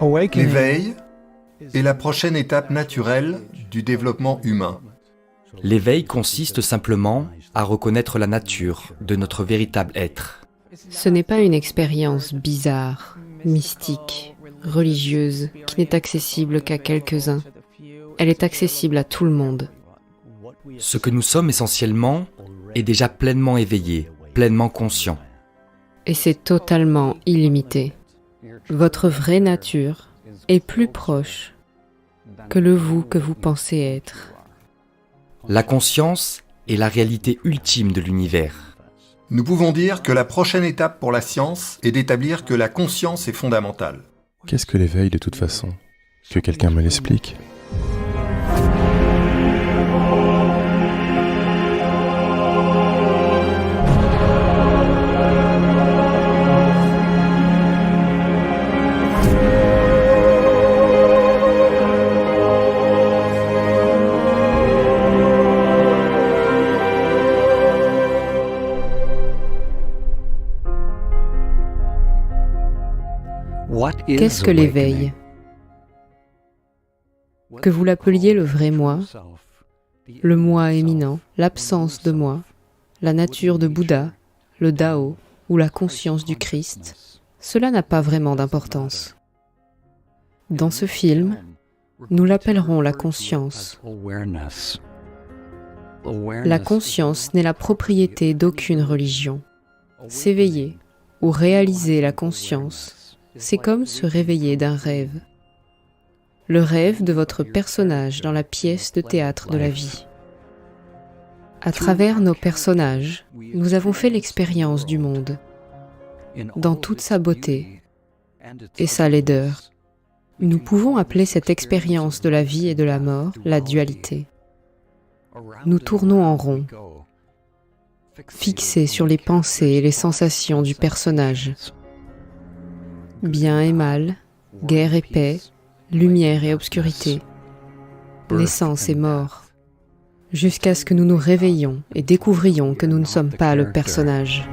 L'éveil est la prochaine étape naturelle du développement humain. L'éveil consiste simplement à reconnaître la nature de notre véritable être. Ce n'est pas une expérience bizarre, mystique, religieuse, qui n'est accessible qu'à quelques-uns. Elle est accessible à tout le monde. Ce que nous sommes essentiellement est déjà pleinement éveillé, pleinement conscient. Et c'est totalement illimité. Votre vraie nature est plus proche que le vous que vous pensez être. La conscience est la réalité ultime de l'univers. Nous pouvons dire que la prochaine étape pour la science est d'établir que la conscience est fondamentale. Qu'est-ce que l'éveil de toute façon? Que quelqu'un me l'explique. Qu'est-ce que l'éveil? Que vous l'appeliez le vrai moi, le moi éminent, l'absence de moi, la nature de Bouddha, le Dao ou la conscience du Christ, cela n'a pas vraiment d'importance. Dans ce film, nous l'appellerons la conscience. La conscience n'est la propriété d'aucune religion. S'éveiller ou réaliser la conscience, c'est comme se réveiller d'un rêve. Le rêve de votre personnage dans la pièce de théâtre de la vie. À travers nos personnages, nous avons fait l'expérience du monde, dans toute sa beauté et sa laideur. Nous pouvons appeler cette expérience de la vie et de la mort la dualité. Nous tournons en rond, fixés sur les pensées et les sensations du personnage. Bien et mal, guerre et paix, lumière et obscurité, naissance et mort, jusqu'à ce que nous nous réveillions et découvrions que nous ne sommes pas le personnage.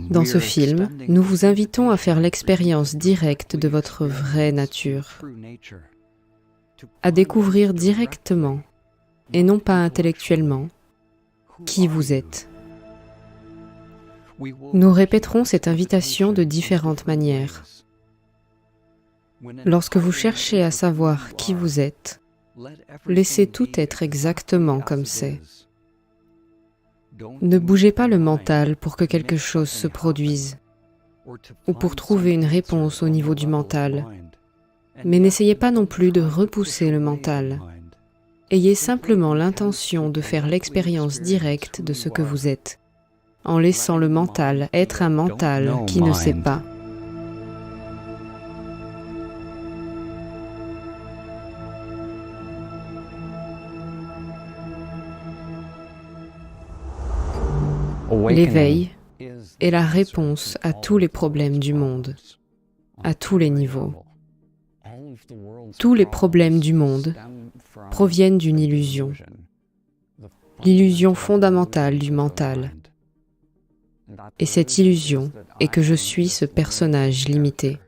Dans ce film, nous vous invitons à faire l'expérience directe de votre vraie nature, à découvrir directement, et non pas intellectuellement, qui vous êtes. Nous répéterons cette invitation de différentes manières. Lorsque vous cherchez à savoir qui vous êtes, laissez tout être exactement comme c'est. Ne bougez pas le mental pour que quelque chose se produise, ou pour trouver une réponse au niveau du mental. Mais n'essayez pas non plus de repousser le mental. Ayez simplement l'intention de faire l'expérience directe de ce que vous êtes, en laissant le mental être un mental qui ne sait pas. L'éveil est la réponse à tous les problèmes du monde, à tous les niveaux. Tous les problèmes du monde proviennent d'une illusion, l'illusion fondamentale du mental. Et cette illusion est que je suis ce personnage limité.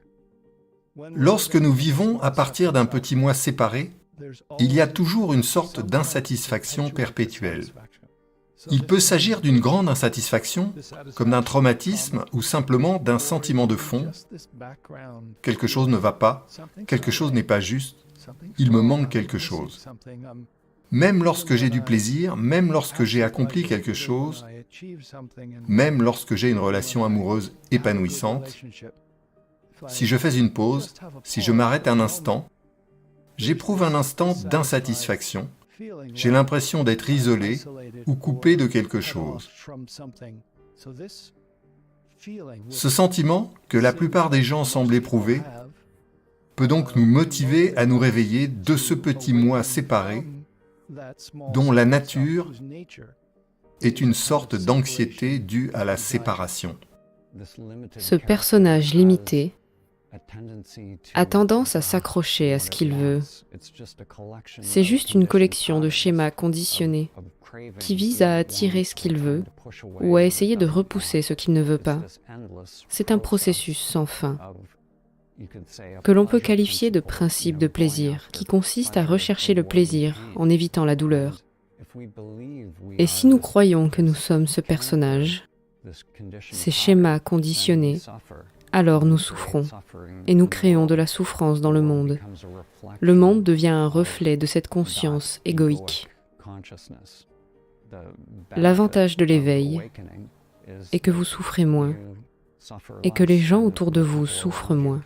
Lorsque nous vivons à partir d'un petit moi séparé, il y a toujours une sorte d'insatisfaction perpétuelle. Il peut s'agir d'une grande insatisfaction, comme d'un traumatisme ou simplement d'un sentiment de fond. Quelque chose ne va pas, quelque chose n'est pas juste, il me manque quelque chose. Même lorsque j'ai du plaisir, même lorsque j'ai accompli quelque chose, même lorsque j'ai une relation amoureuse épanouissante, si je fais une pause, si je m'arrête un instant, j'éprouve un instant d'insatisfaction. J'ai l'impression d'être isolé ou coupé de quelque chose. Ce sentiment que la plupart des gens semblent éprouver peut donc nous motiver à nous réveiller de ce petit moi séparé dont la nature est une sorte d'anxiété due à la séparation. Ce personnage limité a tendance à s'accrocher à ce qu'il veut. C'est juste une collection de schémas conditionnés qui visent à attirer ce qu'il veut ou à essayer de repousser ce qu'il ne veut pas. C'est un processus sans fin, que l'on peut qualifier de principe de plaisir, qui consiste à rechercher le plaisir en évitant la douleur. Et si nous croyons que nous sommes ce personnage, ces schémas conditionnés, alors nous souffrons et nous créons de la souffrance dans le monde. Le monde devient un reflet de cette conscience égoïque. L'avantage de l'éveil est que vous souffrez moins et que les gens autour de vous souffrent moins.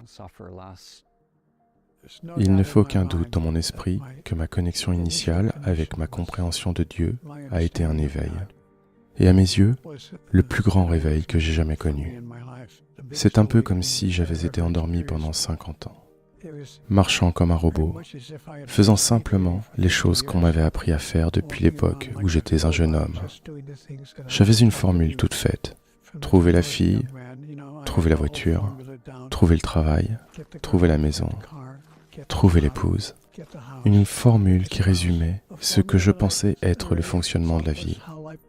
Il ne fait aucun doute dans mon esprit que ma connexion initiale avec ma compréhension de Dieu a été un éveil. Et à mes yeux, le plus grand réveil que j'ai jamais connu. C'est un peu comme si j'avais été endormi pendant 50 ans, marchant comme un robot, faisant simplement les choses qu'on m'avait appris à faire depuis l'époque où j'étais un jeune homme. J'avais une formule toute faite. Trouver la fille, trouver la voiture, trouver le travail, trouver la maison, trouver l'épouse. Une formule qui résumait ce que je pensais être le fonctionnement de la vie,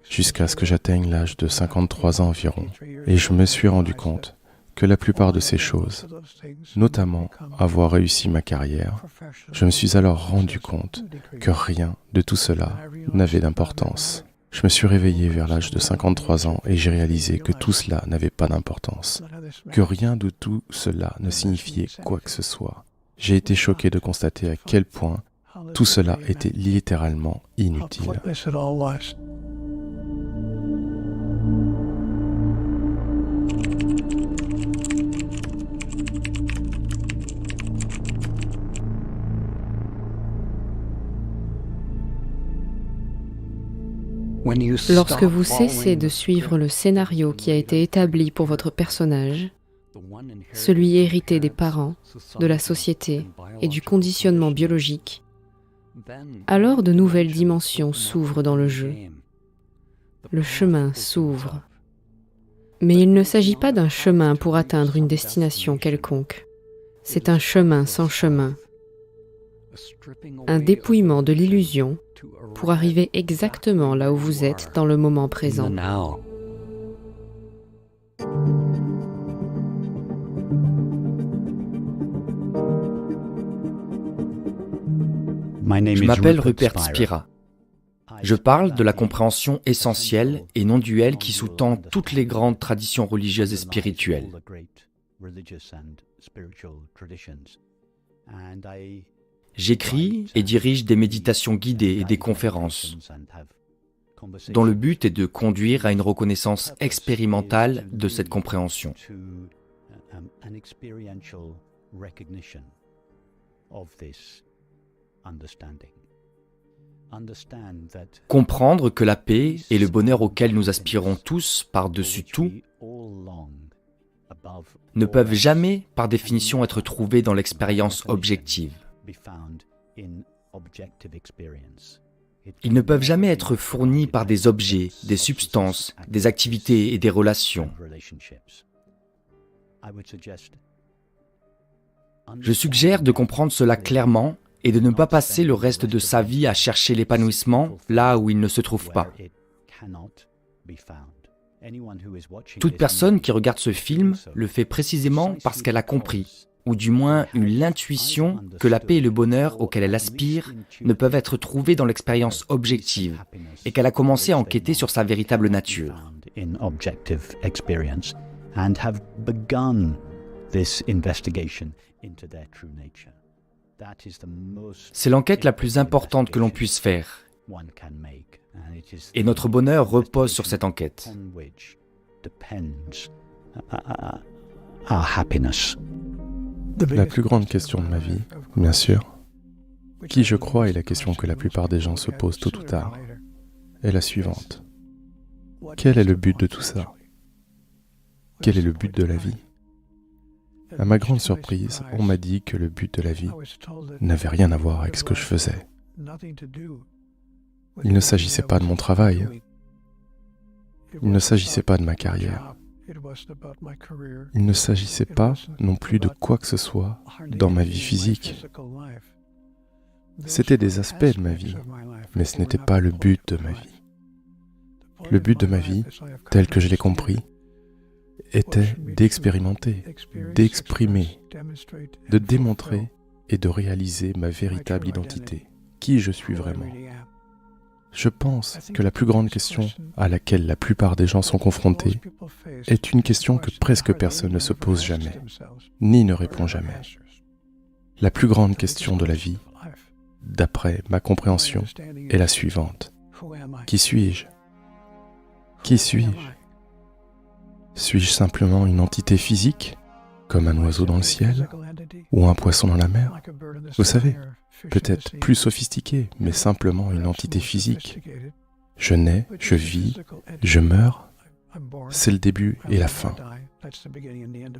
jusqu'à ce que j'atteigne l'âge de 53 ans environ. Et je me suis rendu compte que la plupart de ces choses, notamment avoir réussi ma carrière, je me suis alors rendu compte que rien de tout cela n'avait d'importance. Je me suis réveillé vers l'âge de 53 ans et j'ai réalisé que tout cela n'avait pas d'importance, que rien de tout cela ne signifiait quoi que ce soit. J'ai été choqué de constater à quel point tout cela était littéralement inutile. Lorsque vous cessez de suivre le scénario qui a été établi pour votre personnage, celui hérité des parents, de la société et du conditionnement biologique, alors de nouvelles dimensions s'ouvrent dans le jeu. Le chemin s'ouvre. Mais il ne s'agit pas d'un chemin pour atteindre une destination quelconque. C'est un chemin sans chemin. Un dépouillement de l'illusion pour arriver exactement là où vous êtes dans le moment présent. Je m'appelle Rupert Spira. Je parle de la compréhension essentielle et non duelle qui sous-tend toutes les grandes traditions religieuses et spirituelles. J'écris et dirige des méditations guidées et des conférences, dont le but est de conduire à une reconnaissance expérimentale de cette compréhension. Comprendre que la paix et le bonheur auxquels nous aspirons tous par-dessus tout ne peuvent jamais, par définition, être trouvés dans l'expérience objective. Ils ne peuvent jamais être fournis par des objets, des substances, des activités et des relations. Je suggère de comprendre cela clairement et de ne pas passer le reste de sa vie à chercher l'épanouissement là où il ne se trouve pas. Toute personne qui regarde ce film le fait précisément parce qu'elle a compris, ou du moins eu l'intuition que la paix et le bonheur auquel elle aspire ne peuvent être trouvés dans l'expérience objective, et qu'elle a commencé à enquêter sur sa véritable nature. C'est l'enquête la plus importante que l'on puisse faire. Et notre bonheur repose sur cette enquête. La plus grande question de ma vie, bien sûr, qui je crois est la question que la plupart des gens se posent tôt ou tard, est la suivante. Quel est le but de tout ça? Quel est le but de la vie? À ma grande surprise, on m'a dit que le but de la vie n'avait rien à voir avec ce que je faisais. Il ne s'agissait pas de mon travail. Il ne s'agissait pas de ma carrière. Il ne s'agissait pas non plus de quoi que ce soit dans ma vie physique. C'était des aspects de ma vie, mais ce n'était pas le but de ma vie. Le but de ma vie, tel que je l'ai compris, était d'expérimenter, d'exprimer, de démontrer et de réaliser ma véritable identité, qui je suis vraiment. Je pense que la plus grande question à laquelle la plupart des gens sont confrontés est une question que presque personne ne se pose jamais, ni ne répond jamais. La plus grande question de la vie, d'après ma compréhension, est la suivante. Qui suis-je ? Qui suis-je ? Suis-je simplement une entité physique, comme un oiseau dans le ciel, ou un poisson dans la mer ? Vous savez, peut-être plus sophistiqué, mais simplement une entité physique. Je nais, je vis, je meurs. C'est le début et la fin.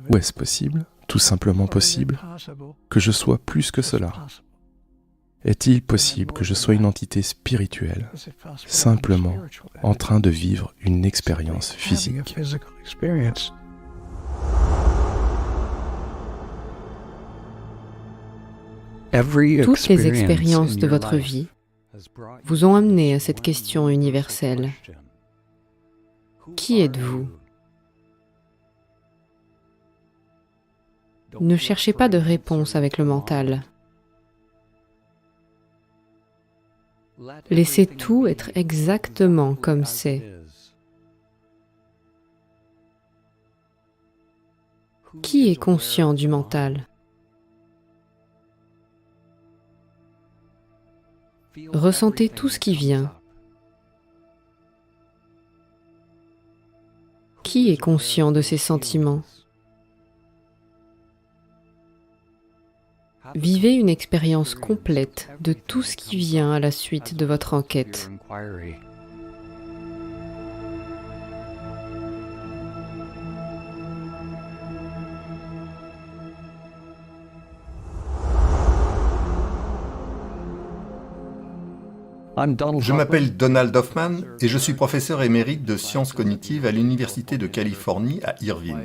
Ou est-ce possible, tout simplement possible, que je sois plus que cela ? Est-il possible que je sois une entité spirituelle, simplement en train de vivre une expérience physique ? Toutes les expériences de votre vie vous ont amené à cette question universelle. Qui êtes-vous ? Ne cherchez pas de réponse avec le mental. Laissez tout être exactement comme c'est. Qui est conscient du mental ? Ressentez tout ce qui vient. Qui est conscient de ses sentiments ? Vivez une expérience complète de tout ce qui vient à la suite de votre enquête. Je m'appelle Donald Hoffman et je suis professeur émérite de sciences cognitives à l'Université de Californie à Irvine.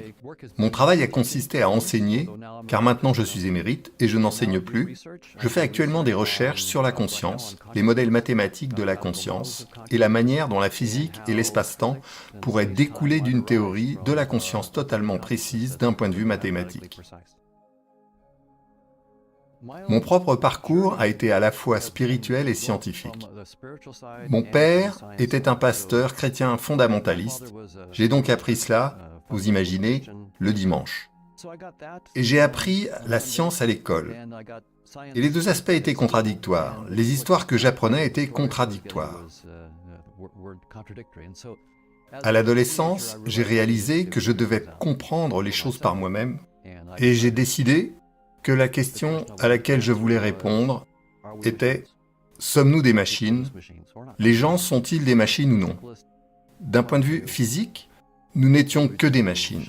Mon travail a consisté à enseigner, car maintenant je suis émérite et je n'enseigne plus. Je fais actuellement des recherches sur la conscience, les modèles mathématiques de la conscience et la manière dont la physique et l'espace-temps pourraient découler d'une théorie de la conscience totalement précise d'un point de vue mathématique. Mon propre parcours a été à la fois spirituel et scientifique. Mon père était un pasteur chrétien fondamentaliste. J'ai donc appris cela, vous imaginez, le dimanche. Et j'ai appris la science à l'école. Et les deux aspects étaient contradictoires. Les histoires que j'apprenais étaient contradictoires. À l'adolescence, j'ai réalisé que je devais comprendre les choses par moi-même. Et j'ai décidé que la question à laquelle je voulais répondre était « Sommes-nous des machines ? Les gens sont-ils des machines ou non ?» D'un point de vue physique, nous n'étions que des machines.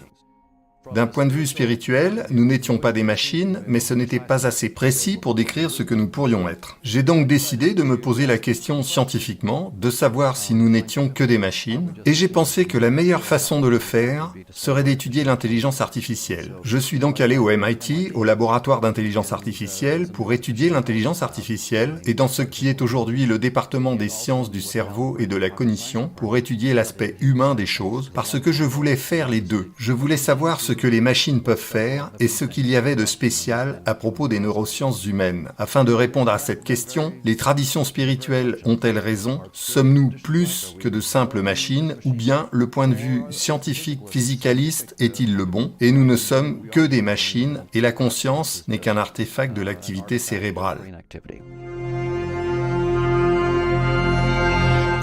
D'un point de vue spirituel, nous n'étions pas des machines, mais ce n'était pas assez précis pour décrire ce que nous pourrions être. J'ai donc décidé de me poser la question scientifiquement, de savoir si nous n'étions que des machines, et j'ai pensé que la meilleure façon de le faire serait d'étudier l'intelligence artificielle. Je suis donc allé au MIT, au laboratoire d'intelligence artificielle, pour étudier l'intelligence artificielle, et dans ce qui est aujourd'hui le département des sciences du cerveau et de la cognition, pour étudier l'aspect humain des choses, parce que je voulais faire les deux. Je voulais savoir ce que les machines peuvent faire et ce qu'il y avait de spécial à propos des neurosciences humaines. Afin de répondre à cette question, les traditions spirituelles ont-elles raison ? Sommes-nous plus que de simples machines ou bien le point de vue scientifique physicaliste est-il le bon ? Et nous ne sommes que des machines et la conscience n'est qu'un artefact de l'activité cérébrale.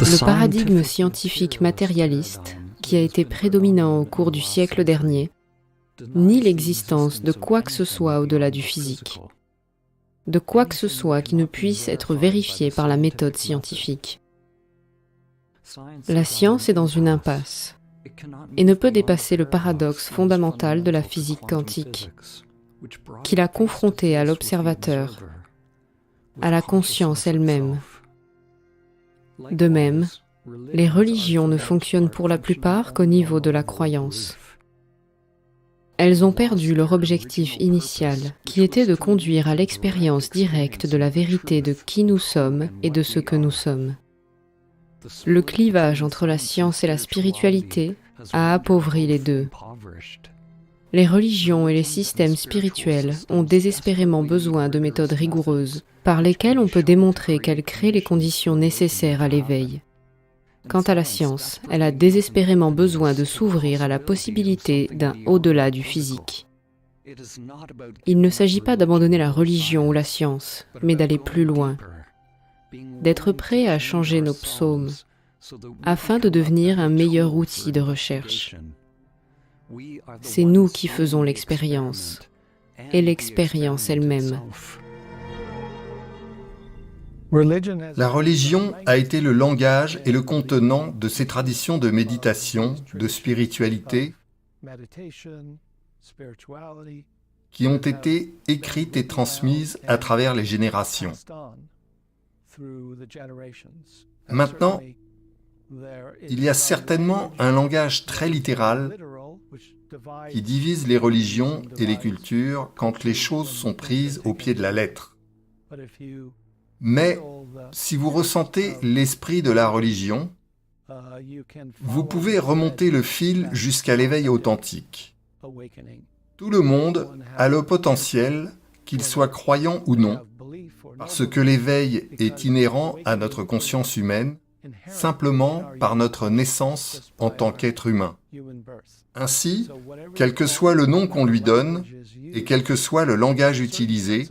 Le paradigme scientifique matérialiste, qui a été prédominant au cours du siècle dernier, nie l'existence de quoi que ce soit au-delà du physique, de quoi que ce soit qui ne puisse être vérifié par la méthode scientifique. La science est dans une impasse. et ne peut dépasser le paradoxe fondamental de la physique quantique, qui l'a confronté à l'observateur, à la conscience elle-même. De même, les religions ne fonctionnent pour la plupart qu'au niveau de la croyance. Elles ont perdu leur objectif initial, qui était de conduire à l'expérience directe de la vérité de qui nous sommes et de ce que nous sommes. Le clivage entre la science et la spiritualité a appauvri les deux. Les religions et les systèmes spirituels ont désespérément besoin de méthodes rigoureuses, par lesquelles on peut démontrer qu'elles créent les conditions nécessaires à l'éveil. Quant à la science, elle a désespérément besoin de s'ouvrir à la possibilité d'un au-delà du physique. Il ne s'agit pas d'abandonner la religion ou la science, mais d'aller plus loin, d'être prêt à changer nos psaumes, afin de devenir un meilleur outil de recherche. C'est nous qui faisons l'expérience, et l'expérience elle-même. La religion a été le langage et le contenant de ces traditions de méditation, de spiritualité, qui ont été écrites et transmises à travers les générations. Maintenant, il y a certainement un langage très littéral qui divise les religions et les cultures quand les choses sont prises au pied de la lettre. Mais si vous ressentez l'esprit de la religion, vous pouvez remonter le fil jusqu'à l'éveil authentique. Tout le monde a le potentiel, qu'il soit croyant ou non, parce que l'éveil est inhérent à notre conscience humaine, simplement par notre naissance en tant qu'être humain. Ainsi, quel que soit le nom qu'on lui donne, et quel que soit le langage utilisé,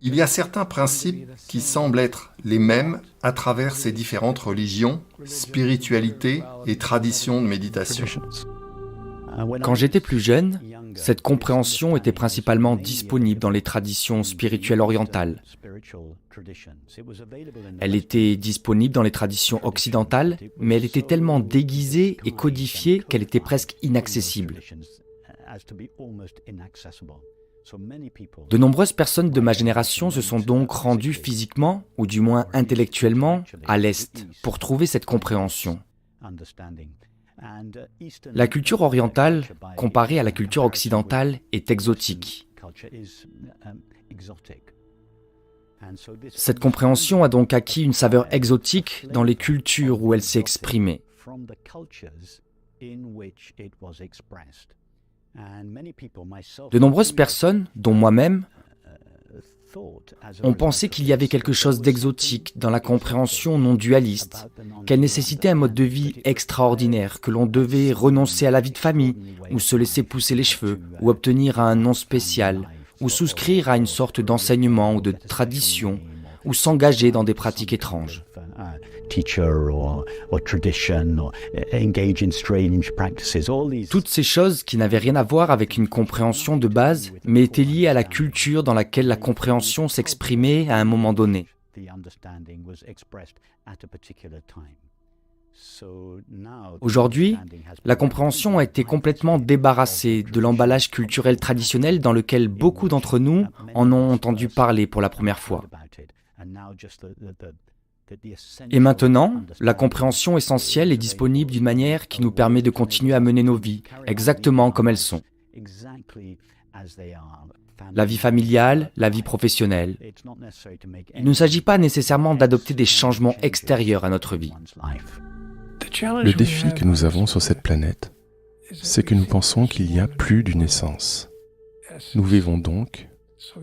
il y a certains principes qui semblent être les mêmes à travers ces différentes religions, spiritualités et traditions de méditation. Quand j'étais plus jeune, cette compréhension était principalement disponible dans les traditions spirituelles orientales. Elle était disponible dans les traditions occidentales, mais elle était tellement déguisée et codifiée qu'elle était presque inaccessible. De nombreuses personnes de ma génération se sont donc rendues physiquement, ou du moins intellectuellement, à l'Est pour trouver cette compréhension. La culture orientale, comparée à la culture occidentale, est exotique. Cette compréhension a donc acquis une saveur exotique dans les cultures où elle s'est exprimée. De nombreuses personnes, dont moi-même, ont pensé qu'il y avait quelque chose d'exotique dans la compréhension non dualiste, qu'elle nécessitait un mode de vie extraordinaire, que l'on devait renoncer à la vie de famille, ou se laisser pousser les cheveux, ou obtenir un nom spécial, ou souscrire à une sorte d'enseignement ou de tradition, ou s'engager dans des pratiques étranges. Toutes ces choses qui n'avaient rien à voir avec une compréhension de base, mais étaient liées à la culture dans laquelle la compréhension s'exprimait à un moment donné. Aujourd'hui, la compréhension a été complètement débarrassée de l'emballage culturel traditionnel dans lequel beaucoup d'entre nous en ont entendu parler pour la première fois. Et maintenant, la compréhension essentielle est disponible d'une manière qui nous permet de continuer à mener nos vies exactement comme elles sont. La vie familiale, la vie professionnelle. Il ne s'agit pas nécessairement d'adopter des changements extérieurs à notre vie. Le défi que nous avons sur cette planète, c'est que nous pensons qu'il y a plus d'une essence. Nous vivons donc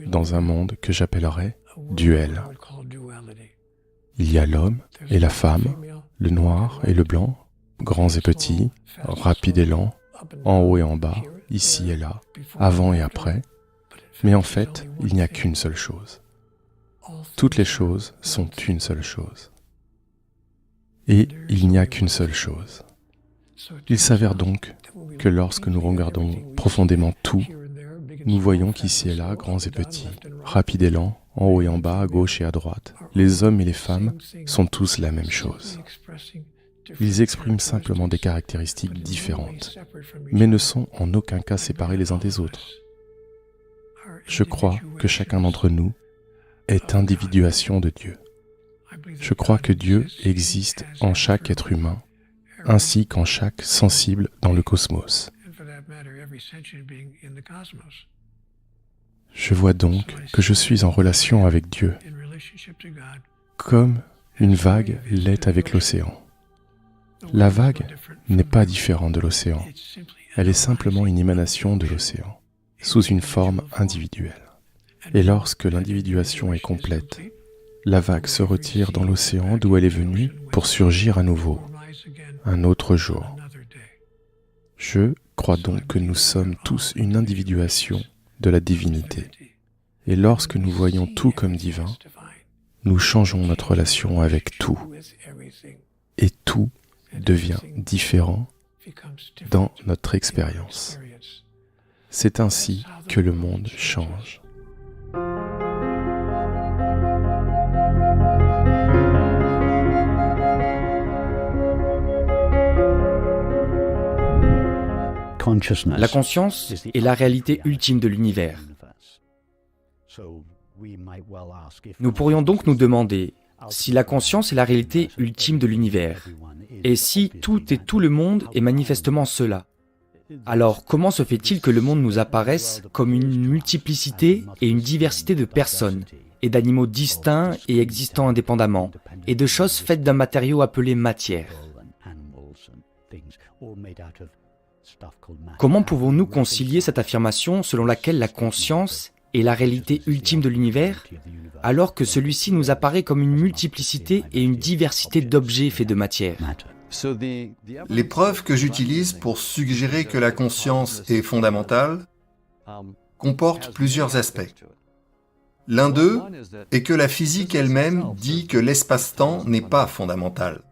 dans un monde que j'appellerais duel. Il y a l'homme et la femme, le noir et le blanc, grands et petits, rapides et lents, en haut et en bas, ici et là, avant et après. Mais en fait, il n'y a qu'une seule chose. Toutes les choses sont une seule chose. Et il n'y a qu'une seule chose. Il s'avère donc que lorsque nous regardons profondément tout, nous voyons qu'ici et là, grands et petits, rapides et lents, en haut et en bas, à gauche et à droite, les hommes et les femmes sont tous la même chose. Ils expriment simplement des caractéristiques différentes, mais ne sont en aucun cas séparés les uns des autres. Je crois que chacun d'entre nous est individuation de Dieu. Je crois que Dieu existe en chaque être humain, ainsi qu'en chaque sensible dans le cosmos. Je vois donc que je suis en relation avec Dieu, comme une vague l'est avec l'océan. La vague n'est pas différente de l'océan, elle est simplement une émanation de l'océan, sous une forme individuelle. Et lorsque l'individuation est complète, la vague se retire dans l'océan d'où elle est venue pour surgir à nouveau, un autre jour. Je crois donc que nous sommes tous une individuation de la divinité. Et lorsque nous voyons tout comme divin, nous changeons notre relation avec tout. Et tout devient différent dans notre expérience. C'est ainsi que le monde change. La conscience est la réalité ultime de l'univers. Nous pourrions donc nous demander si la conscience est la réalité ultime de l'univers, et si tout et tout le monde est manifestement cela. Alors comment se fait-il que le monde nous apparaisse comme une multiplicité et une diversité de personnes, et d'animaux distincts et existant indépendamment, et de choses faites d'un matériau appelé matière? Comment pouvons-nous concilier cette affirmation selon laquelle la conscience est la réalité ultime de l'univers, alors que celui-ci nous apparaît comme une multiplicité et une diversité d'objets faits de matière? Les preuves que j'utilise pour suggérer que la conscience est fondamentale comportent plusieurs aspects. L'un d'eux est que la physique elle-même dit que l'espace-temps n'est pas fondamental.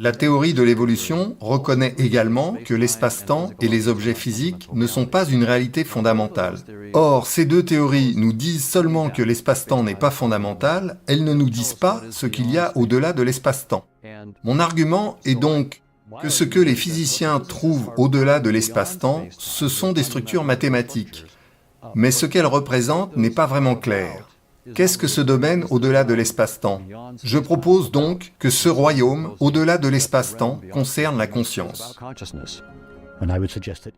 La théorie de l'évolution reconnaît également que l'espace-temps et les objets physiques ne sont pas une réalité fondamentale. Or, ces deux théories nous disent seulement que l'espace-temps n'est pas fondamental, elles ne nous disent pas ce qu'il y a au-delà de l'espace-temps. Mon argument est donc que ce que les physiciens trouvent au-delà de l'espace-temps, ce sont des structures mathématiques. Mais ce qu'elles représentent n'est pas vraiment clair. Qu'est-ce que ce domaine au-delà de l'espace-temps? Je propose donc que ce royaume au-delà de l'espace-temps concerne la conscience.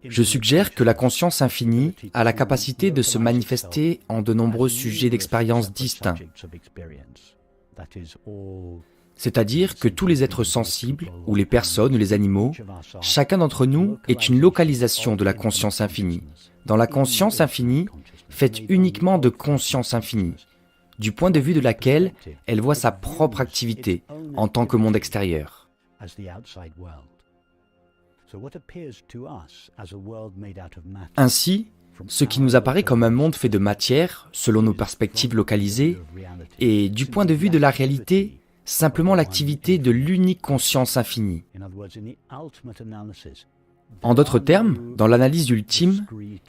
Je suggère que la conscience infinie a la capacité de se manifester en de nombreux sujets d'expérience distincts. C'est-à-dire que tous les êtres sensibles, ou les personnes, ou les animaux, chacun d'entre nous est une localisation de la conscience infinie. Dans la conscience infinie, faite uniquement de conscience infinie, du point de vue de laquelle elle voit sa propre activité en tant que monde extérieur. Ainsi, ce qui nous apparaît comme un monde fait de matière, selon nos perspectives localisées, est, du point de vue de la réalité, simplement l'activité de l'unique conscience infinie. En d'autres termes, dans l'analyse ultime,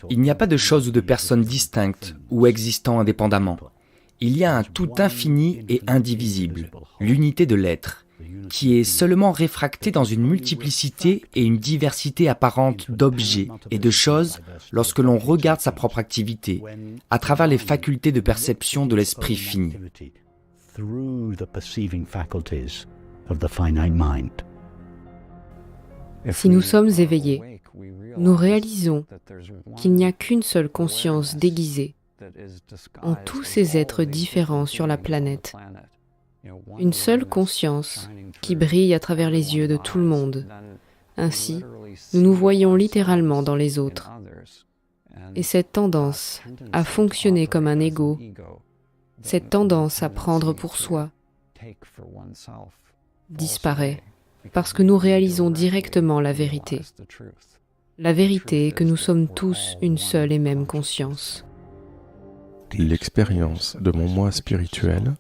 il n'y a pas de choses ou de personnes distinctes ou existant indépendamment. Il y a un tout infini et indivisible, l'unité de l'être, qui est seulement réfractée dans une multiplicité et une diversité apparente d'objets et de choses lorsque l'on regarde sa propre activité, à travers les facultés de perception de l'esprit fini. Si nous sommes éveillés, nous réalisons qu'il n'y a qu'une seule conscience déguisée en tous ces êtres différents sur la planète. Une seule conscience qui brille à travers les yeux de tout le monde. Ainsi, nous nous voyons littéralement dans les autres. Et cette tendance à fonctionner comme un ego, cette tendance à prendre pour soi, disparaît parce que nous réalisons directement la vérité. La vérité est que nous sommes tous une seule et même conscience. L'expérience de mon moi spirituel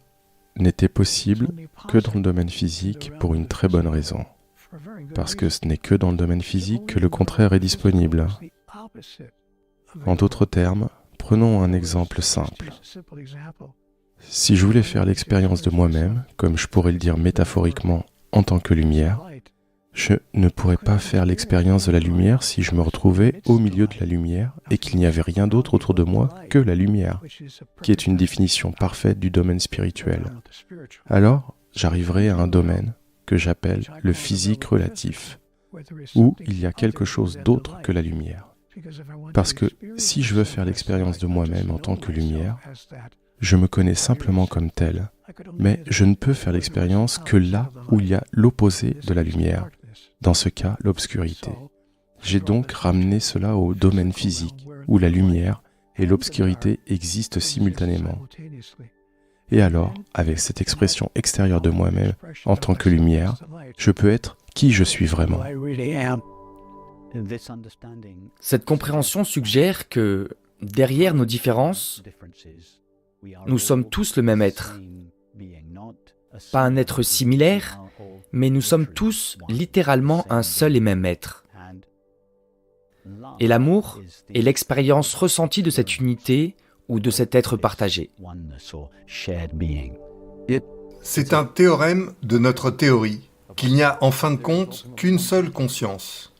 n'était possible que dans le domaine physique pour une très bonne raison. Parce que ce n'est que dans le domaine physique que le contraire est disponible. En d'autres termes, prenons un exemple simple. Si je voulais faire l'expérience de moi-même, comme je pourrais le dire métaphoriquement en tant que lumière, Je ne pourrais pas faire l'expérience de la lumière si je me retrouvais au milieu de la lumière et qu'il n'y avait rien d'autre autour de moi que la lumière, qui est une définition parfaite du domaine spirituel. Alors, j'arriverai à un domaine que j'appelle le physique relatif, où il y a quelque chose d'autre que la lumière. Parce que si je veux faire l'expérience de moi-même en tant que lumière, je me connais simplement comme tel, mais je ne peux faire l'expérience que là où il y a l'opposé de la lumière, dans ce cas l'obscurité. J'ai donc ramené cela au domaine physique, où la lumière et l'obscurité existent simultanément. Et alors, avec cette expression extérieure de moi-même en tant que lumière, je peux être qui je suis vraiment. Cette compréhension suggère que, derrière nos différences, nous sommes tous le même être. Pas un être similaire, mais nous sommes tous littéralement un seul et même être. Et l'amour est l'expérience ressentie de cette unité ou de cet être partagé. C'est un théorème de notre théorie, qu'il n'y a en fin de compte qu'une seule conscience.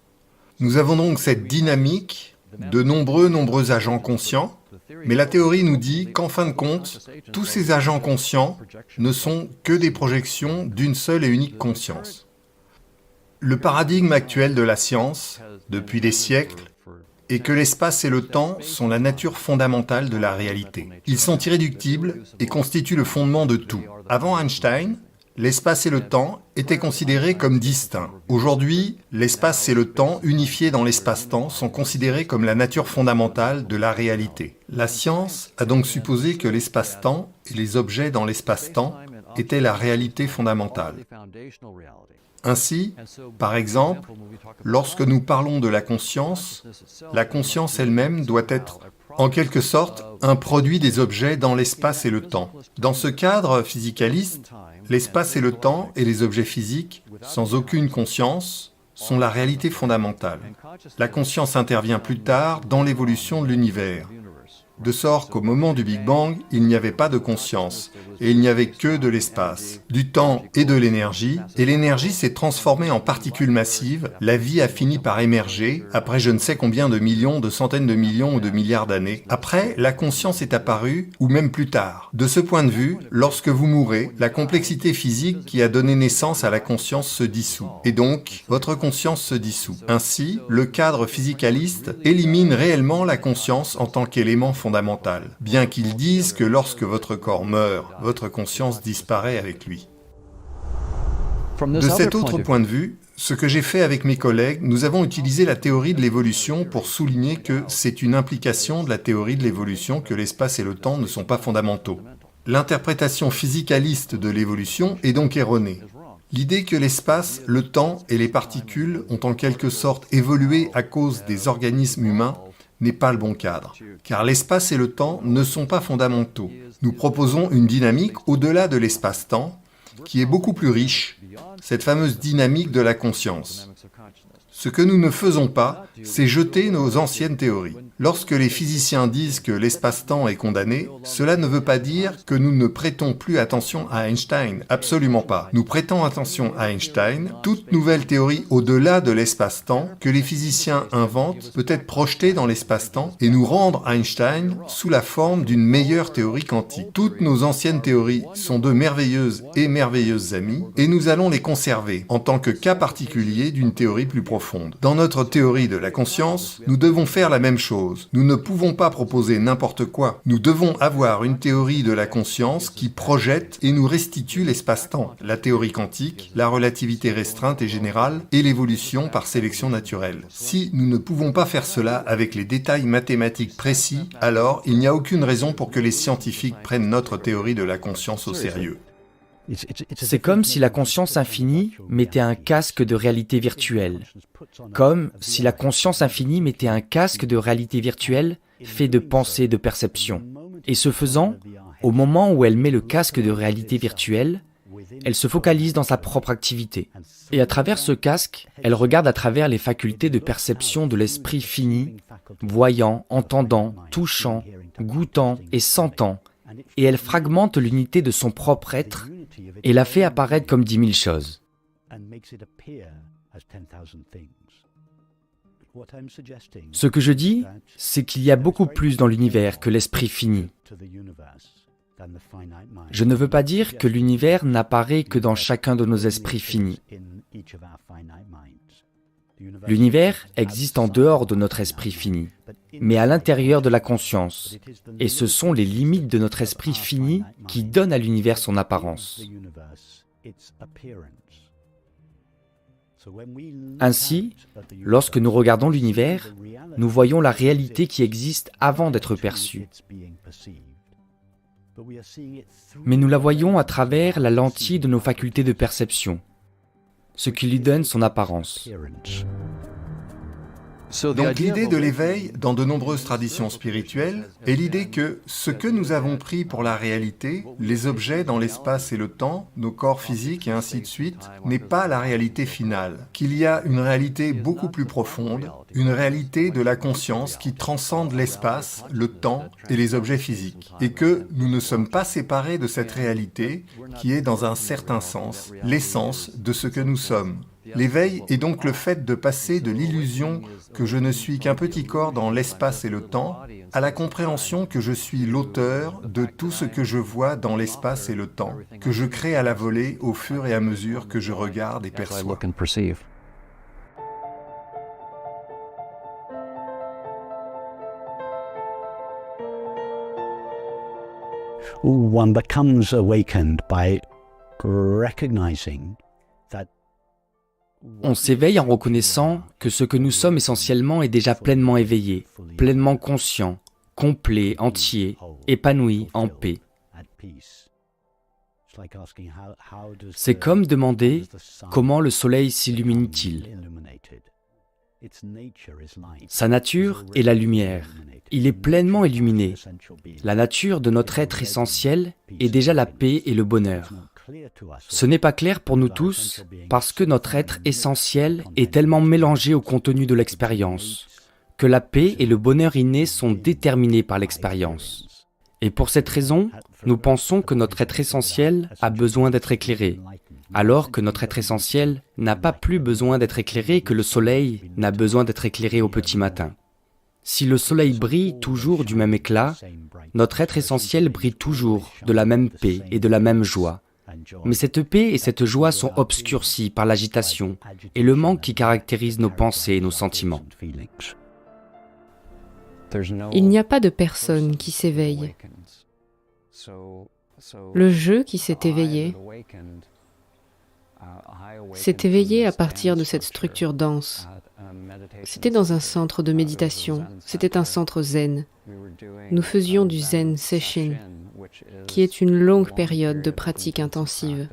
Nous avons donc cette dynamique de nombreux agents conscients, mais la théorie nous dit qu'en fin de compte, tous ces agents conscients ne sont que des projections d'une seule et unique conscience. Le paradigme actuel de la science, depuis des siècles, est que l'espace et le temps sont la nature fondamentale de la réalité. Ils sont irréductibles et constituent le fondement de tout. Avant Einstein, l'espace et le temps étaient considérés comme distincts. Aujourd'hui, l'espace et le temps, unifiés dans l'espace-temps, sont considérés comme la nature fondamentale de la réalité. La science a donc supposé que l'espace-temps et les objets dans l'espace-temps étaient la réalité fondamentale. Ainsi, par exemple, lorsque nous parlons de la conscience elle-même doit être, en quelque sorte, un produit des objets dans l'espace et le temps. Dans ce cadre physicaliste, l'espace et le temps et les objets physiques, sans aucune conscience, sont la réalité fondamentale. La conscience intervient plus tard dans l'évolution de l'univers, de sorte qu'au moment du Big Bang, il n'y avait pas de conscience, et il n'y avait que de l'espace, du temps et de l'énergie, et l'énergie s'est transformée en particules massives, la vie a fini par émerger, après je ne sais combien de millions, de centaines de millions ou de milliards d'années. Après, la conscience est apparue, ou même plus tard. De ce point de vue, lorsque vous mourrez, la complexité physique qui a donné naissance à la conscience se dissout, et donc, votre conscience se dissout. Ainsi, le cadre physicaliste élimine réellement la conscience en tant qu'élément fondamental, bien qu'ils disent que lorsque votre corps meurt, votre conscience disparaît avec lui. De cet autre point de vue, ce que j'ai fait avec mes collègues, nous avons utilisé la théorie de l'évolution pour souligner que c'est une implication de la théorie de l'évolution que l'espace et le temps ne sont pas fondamentaux. L'interprétation physicaliste de l'évolution est donc erronée. L'idée que l'espace, le temps et les particules ont en quelque sorte évolué à cause des organismes humains n'est pas le bon cadre, car l'espace et le temps ne sont pas fondamentaux. Nous proposons une dynamique au-delà de l'espace-temps, qui est beaucoup plus riche, cette fameuse dynamique de la conscience. Ce que nous ne faisons pas, c'est jeter nos anciennes théories. Lorsque les physiciens disent que l'espace-temps est condamné, cela ne veut pas dire que nous ne prêtons plus attention à Einstein, absolument pas. Nous prêtons attention à Einstein, toute nouvelle théorie au-delà de l'espace-temps que les physiciens inventent peut être projetée dans l'espace-temps et nous rendre Einstein sous la forme d'une meilleure théorie quantique. Toutes nos anciennes théories sont de merveilleuses et merveilleuses amies et nous allons les conserver en tant que cas particulier d'une théorie plus profonde. Dans notre théorie de la conscience, nous devons faire la même chose. Nous ne pouvons pas proposer n'importe quoi. Nous devons avoir une théorie de la conscience qui projette et nous restitue l'espace-temps, la théorie quantique, la relativité restreinte et générale et l'évolution par sélection naturelle. Si nous ne pouvons pas faire cela avec les détails mathématiques précis, alors il n'y a aucune raison pour que les scientifiques prennent notre théorie de la conscience au sérieux. C'est comme si la conscience infinie mettait un casque de réalité virtuelle. Comme si la conscience infinie mettait un casque de réalité virtuelle fait de pensée, de perception. Et ce faisant, au moment où elle met le casque de réalité virtuelle, elle se focalise dans sa propre activité. Et à travers ce casque, elle regarde à travers les facultés de perception de l'esprit fini, voyant, entendant, touchant, goûtant et sentant, et elle fragmente l'unité de son propre être et la fait apparaître comme 10 000 choses. Ce que je dis, c'est qu'il y a beaucoup plus dans l'univers que l'esprit fini. Je ne veux pas dire que l'univers n'apparaît que dans chacun de nos esprits finis. L'univers existe en dehors de notre esprit fini, mais à l'intérieur de la conscience. Et ce sont les limites de notre esprit fini qui donnent à l'univers son apparence. Ainsi, lorsque nous regardons l'univers, nous voyons la réalité qui existe avant d'être perçue. Mais nous la voyons à travers la lentille de nos facultés de perception, ce qui lui donne son apparence. Donc l'idée de l'éveil, dans de nombreuses traditions spirituelles, est l'idée que ce que nous avons pris pour la réalité, les objets dans l'espace et le temps, nos corps physiques et ainsi de suite, n'est pas la réalité finale, qu'il y a une réalité beaucoup plus profonde, une réalité de la conscience qui transcende l'espace, le temps et les objets physiques, et que nous ne sommes pas séparés de cette réalité qui est dans un certain sens l'essence de ce que nous sommes. L'éveil est donc le fait de passer de l'illusion que je ne suis qu'un petit corps dans l'espace et le temps, à la compréhension que je suis l'auteur de tout ce que je vois dans l'espace et le temps, que je crée à la volée au fur et à mesure que je regarde et perçois. One becomes awakened by recognizing that. On s'éveille en reconnaissant que ce que nous sommes essentiellement est déjà pleinement éveillé, pleinement conscient, complet, entier, épanoui, en paix. C'est comme demander comment le soleil s'illumine-t-il. Sa nature est la lumière. Il est pleinement illuminé. La nature de notre être essentiel est déjà la paix et le bonheur. Ce n'est pas clair pour nous tous parce que notre être essentiel est tellement mélangé au contenu de l'expérience que la paix et le bonheur inné sont déterminés par l'expérience. Et pour cette raison, nous pensons que notre être essentiel a besoin d'être éclairé, alors que notre être essentiel n'a pas plus besoin d'être éclairé que le soleil n'a besoin d'être éclairé au petit matin. Si le soleil brille toujours du même éclat, notre être essentiel brille toujours de la même paix et de la même joie. Mais cette paix et cette joie sont obscurcies par l'agitation et le manque qui caractérise nos pensées et nos sentiments. Il n'y a pas de personne qui s'éveille. Le jeu qui s'est éveillé à partir de cette structure dense. C'était dans un centre de méditation, c'était un centre zen. Nous faisions du zen session, qui est une longue période de pratique intensive.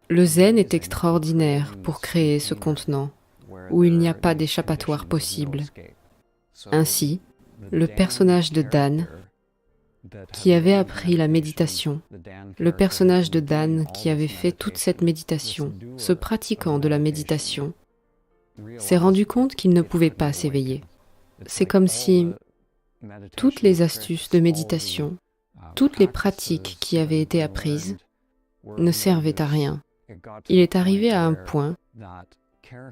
Le zen est extraordinaire pour créer ce contenant, où il n'y a pas d'échappatoire possible. Ainsi, le personnage de Dan, qui avait appris la méditation, le personnage de Dan qui avait fait toute cette méditation, ce pratiquant de la méditation, s'est rendu compte qu'il ne pouvait pas s'éveiller. C'est comme si toutes les astuces de méditation, toutes les pratiques qui avaient été apprises, ne servaient à rien. Il est arrivé à un point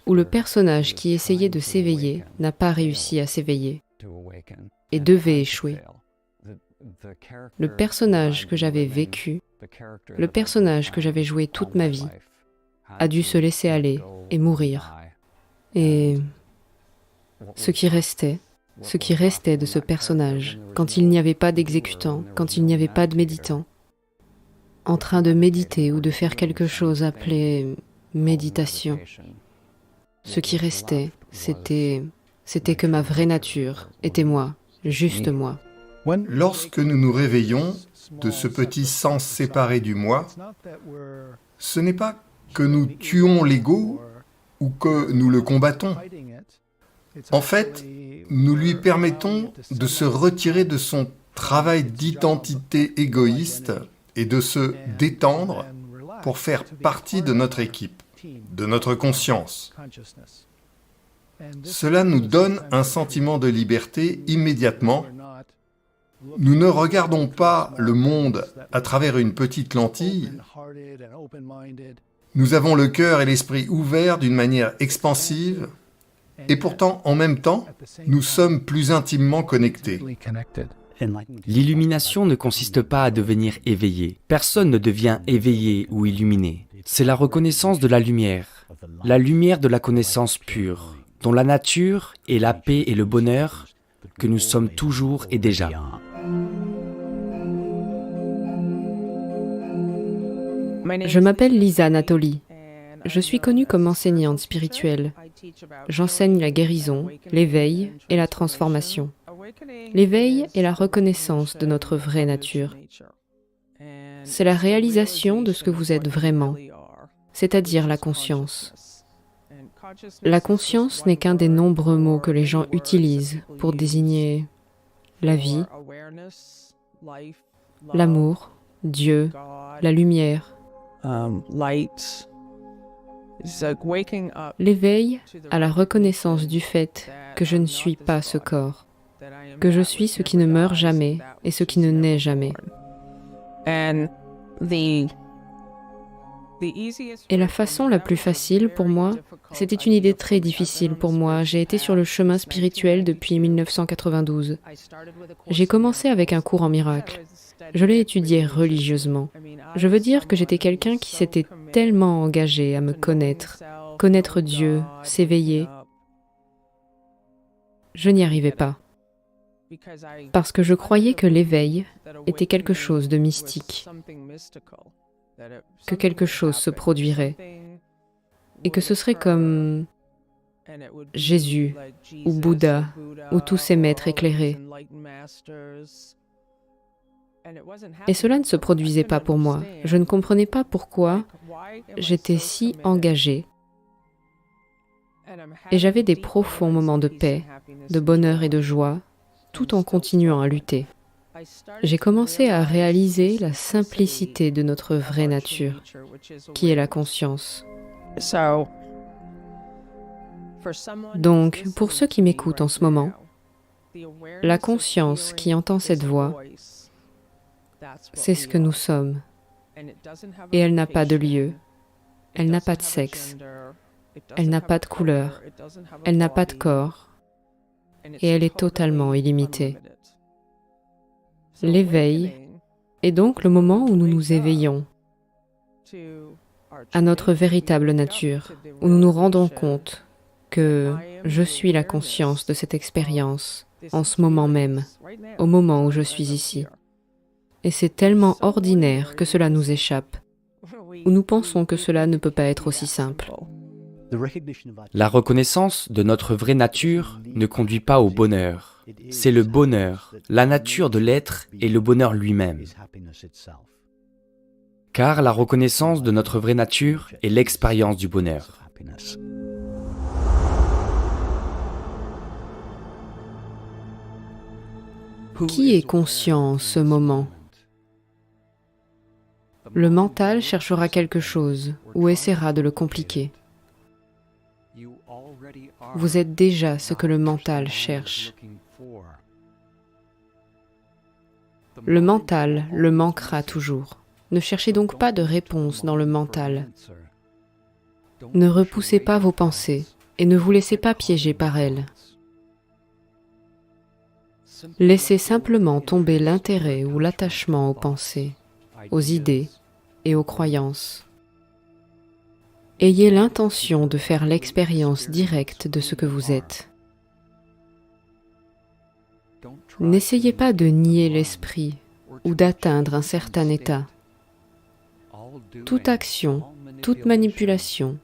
où le personnage qui essayait de s'éveiller n'a pas réussi à s'éveiller et devait échouer. Le personnage que j'avais vécu, le personnage que j'avais joué toute ma vie, a dû se laisser aller et mourir. Et ce qui restait de ce personnage, quand il n'y avait pas d'exécutant, quand il n'y avait pas de méditant, en train de méditer ou de faire quelque chose appelé méditation, ce qui restait, c'était que ma vraie nature était moi, juste moi. Lorsque nous nous réveillons de ce petit sens séparé du moi, ce n'est pas que nous tuons l'ego ou que nous le combattons. En fait, nous lui permettons de se retirer de son travail d'identité égoïste et de se détendre pour faire partie de notre équipe, de notre conscience. Cela nous donne un sentiment de liberté immédiatement. Nous ne regardons pas le monde à travers une petite lentille, Nous avons le cœur et l'esprit ouverts d'une manière expansive, et pourtant, en même temps, nous sommes plus intimement connectés. L'illumination ne consiste pas à devenir éveillé. Personne ne devient éveillé ou illuminé. C'est la reconnaissance de la lumière de la connaissance pure, dont la nature est la paix et le bonheur que nous sommes toujours et déjà. Je m'appelle Lisa Anatoly. Je suis connue comme enseignante spirituelle. J'enseigne la guérison, l'éveil et la transformation. L'éveil est la reconnaissance de notre vraie nature. C'est la réalisation de ce que vous êtes vraiment, c'est-à-dire la conscience. La conscience n'est qu'un des nombreux mots que les gens utilisent pour désigner la vie, l'amour, Dieu, la lumière. L'éveil à la reconnaissance du fait que je ne suis pas ce corps, que je suis ce qui ne meurt jamais et ce qui ne naît jamais. Et la façon la plus facile pour moi, c'était une idée très difficile pour moi. J'ai été sur le chemin spirituel depuis 1992. J'ai commencé avec un cours en miracle. Je l'ai étudié religieusement. Je veux dire que j'étais quelqu'un qui s'était tellement engagé à me connaître Dieu, s'éveiller. Je n'y arrivais pas. Parce que je croyais que l'éveil était quelque chose de mystique, que quelque chose se produirait, et que ce serait comme Jésus, ou Bouddha, ou tous ces maîtres éclairés. Et cela ne se produisait pas pour moi. Je ne comprenais pas pourquoi j'étais si engagée. Et j'avais des profonds moments de paix, de bonheur et de joie, tout en continuant à lutter. J'ai commencé à réaliser la simplicité de notre vraie nature, qui est la conscience. Donc, pour ceux qui m'écoutent en ce moment, la conscience qui entend cette voix, c'est ce que nous sommes. Et elle n'a pas de lieu, elle n'a pas de sexe, elle n'a pas de couleur, elle n'a pas de corps, et elle est totalement illimitée. L'éveil est donc le moment où nous nous éveillons à notre véritable nature, où nous nous rendons compte que je suis la conscience de cette expérience en ce moment même, au moment où je suis ici. Et c'est tellement ordinaire que cela nous échappe, où nous pensons que cela ne peut pas être aussi simple. La reconnaissance de notre vraie nature ne conduit pas au bonheur. C'est le bonheur, la nature de l'être et le bonheur lui-même. Car la reconnaissance de notre vraie nature est l'expérience du bonheur. Qui est conscient en ce moment ? Le mental cherchera quelque chose ou essaiera de le compliquer. Vous êtes déjà ce que le mental cherche. Le mental le manquera toujours. Ne cherchez donc pas de réponse dans le mental. Ne repoussez pas vos pensées et ne vous laissez pas piéger par elles. Laissez simplement tomber l'intérêt ou l'attachement aux pensées, aux idées et aux croyances. Ayez l'intention de faire l'expérience directe de ce que vous êtes. N'essayez pas de nier l'esprit ou d'atteindre un certain état. Toute action, toute manipulation,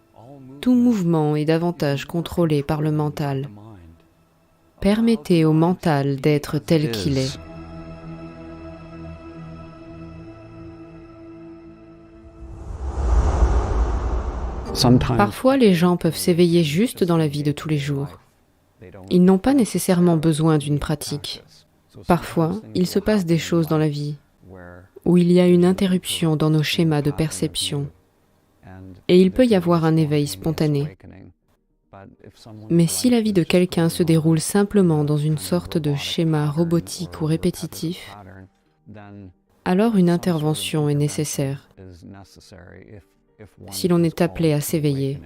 tout mouvement est davantage contrôlé par le mental. Permettez au mental d'être tel qu'il est. Parfois, les gens peuvent s'éveiller juste dans la vie de tous les jours. Ils n'ont pas nécessairement besoin d'une pratique. Parfois, il se passe des choses dans la vie où il y a une interruption dans nos schémas de perception et il peut y avoir un éveil spontané. Mais si la vie de quelqu'un se déroule simplement dans une sorte de schéma robotique ou répétitif, alors une intervention est nécessaire. si l'on est appelé à s'éveiller.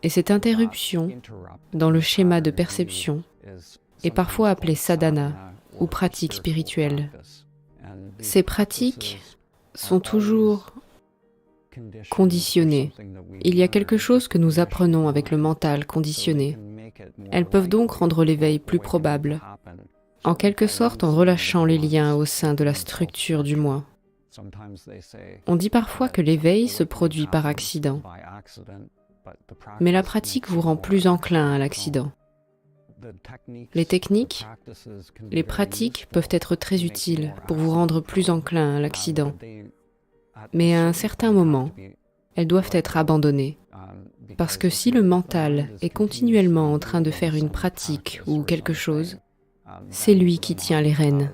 Et cette interruption dans le schéma de perception est parfois appelée sadhana ou pratique spirituelle. Ces pratiques sont toujours conditionnées. Il y a quelque chose que nous apprenons avec le mental conditionné. Elles peuvent donc rendre l'éveil plus probable, en quelque sorte en relâchant les liens au sein de la structure du moi. On dit parfois que l'éveil se produit par accident, mais la pratique vous rend plus enclin à l'accident. Les techniques, les pratiques peuvent être très utiles pour vous rendre plus enclin à l'accident, mais à un certain moment, elles doivent être abandonnées. Parce que si le mental est continuellement en train de faire une pratique ou quelque chose, c'est lui qui tient les rênes.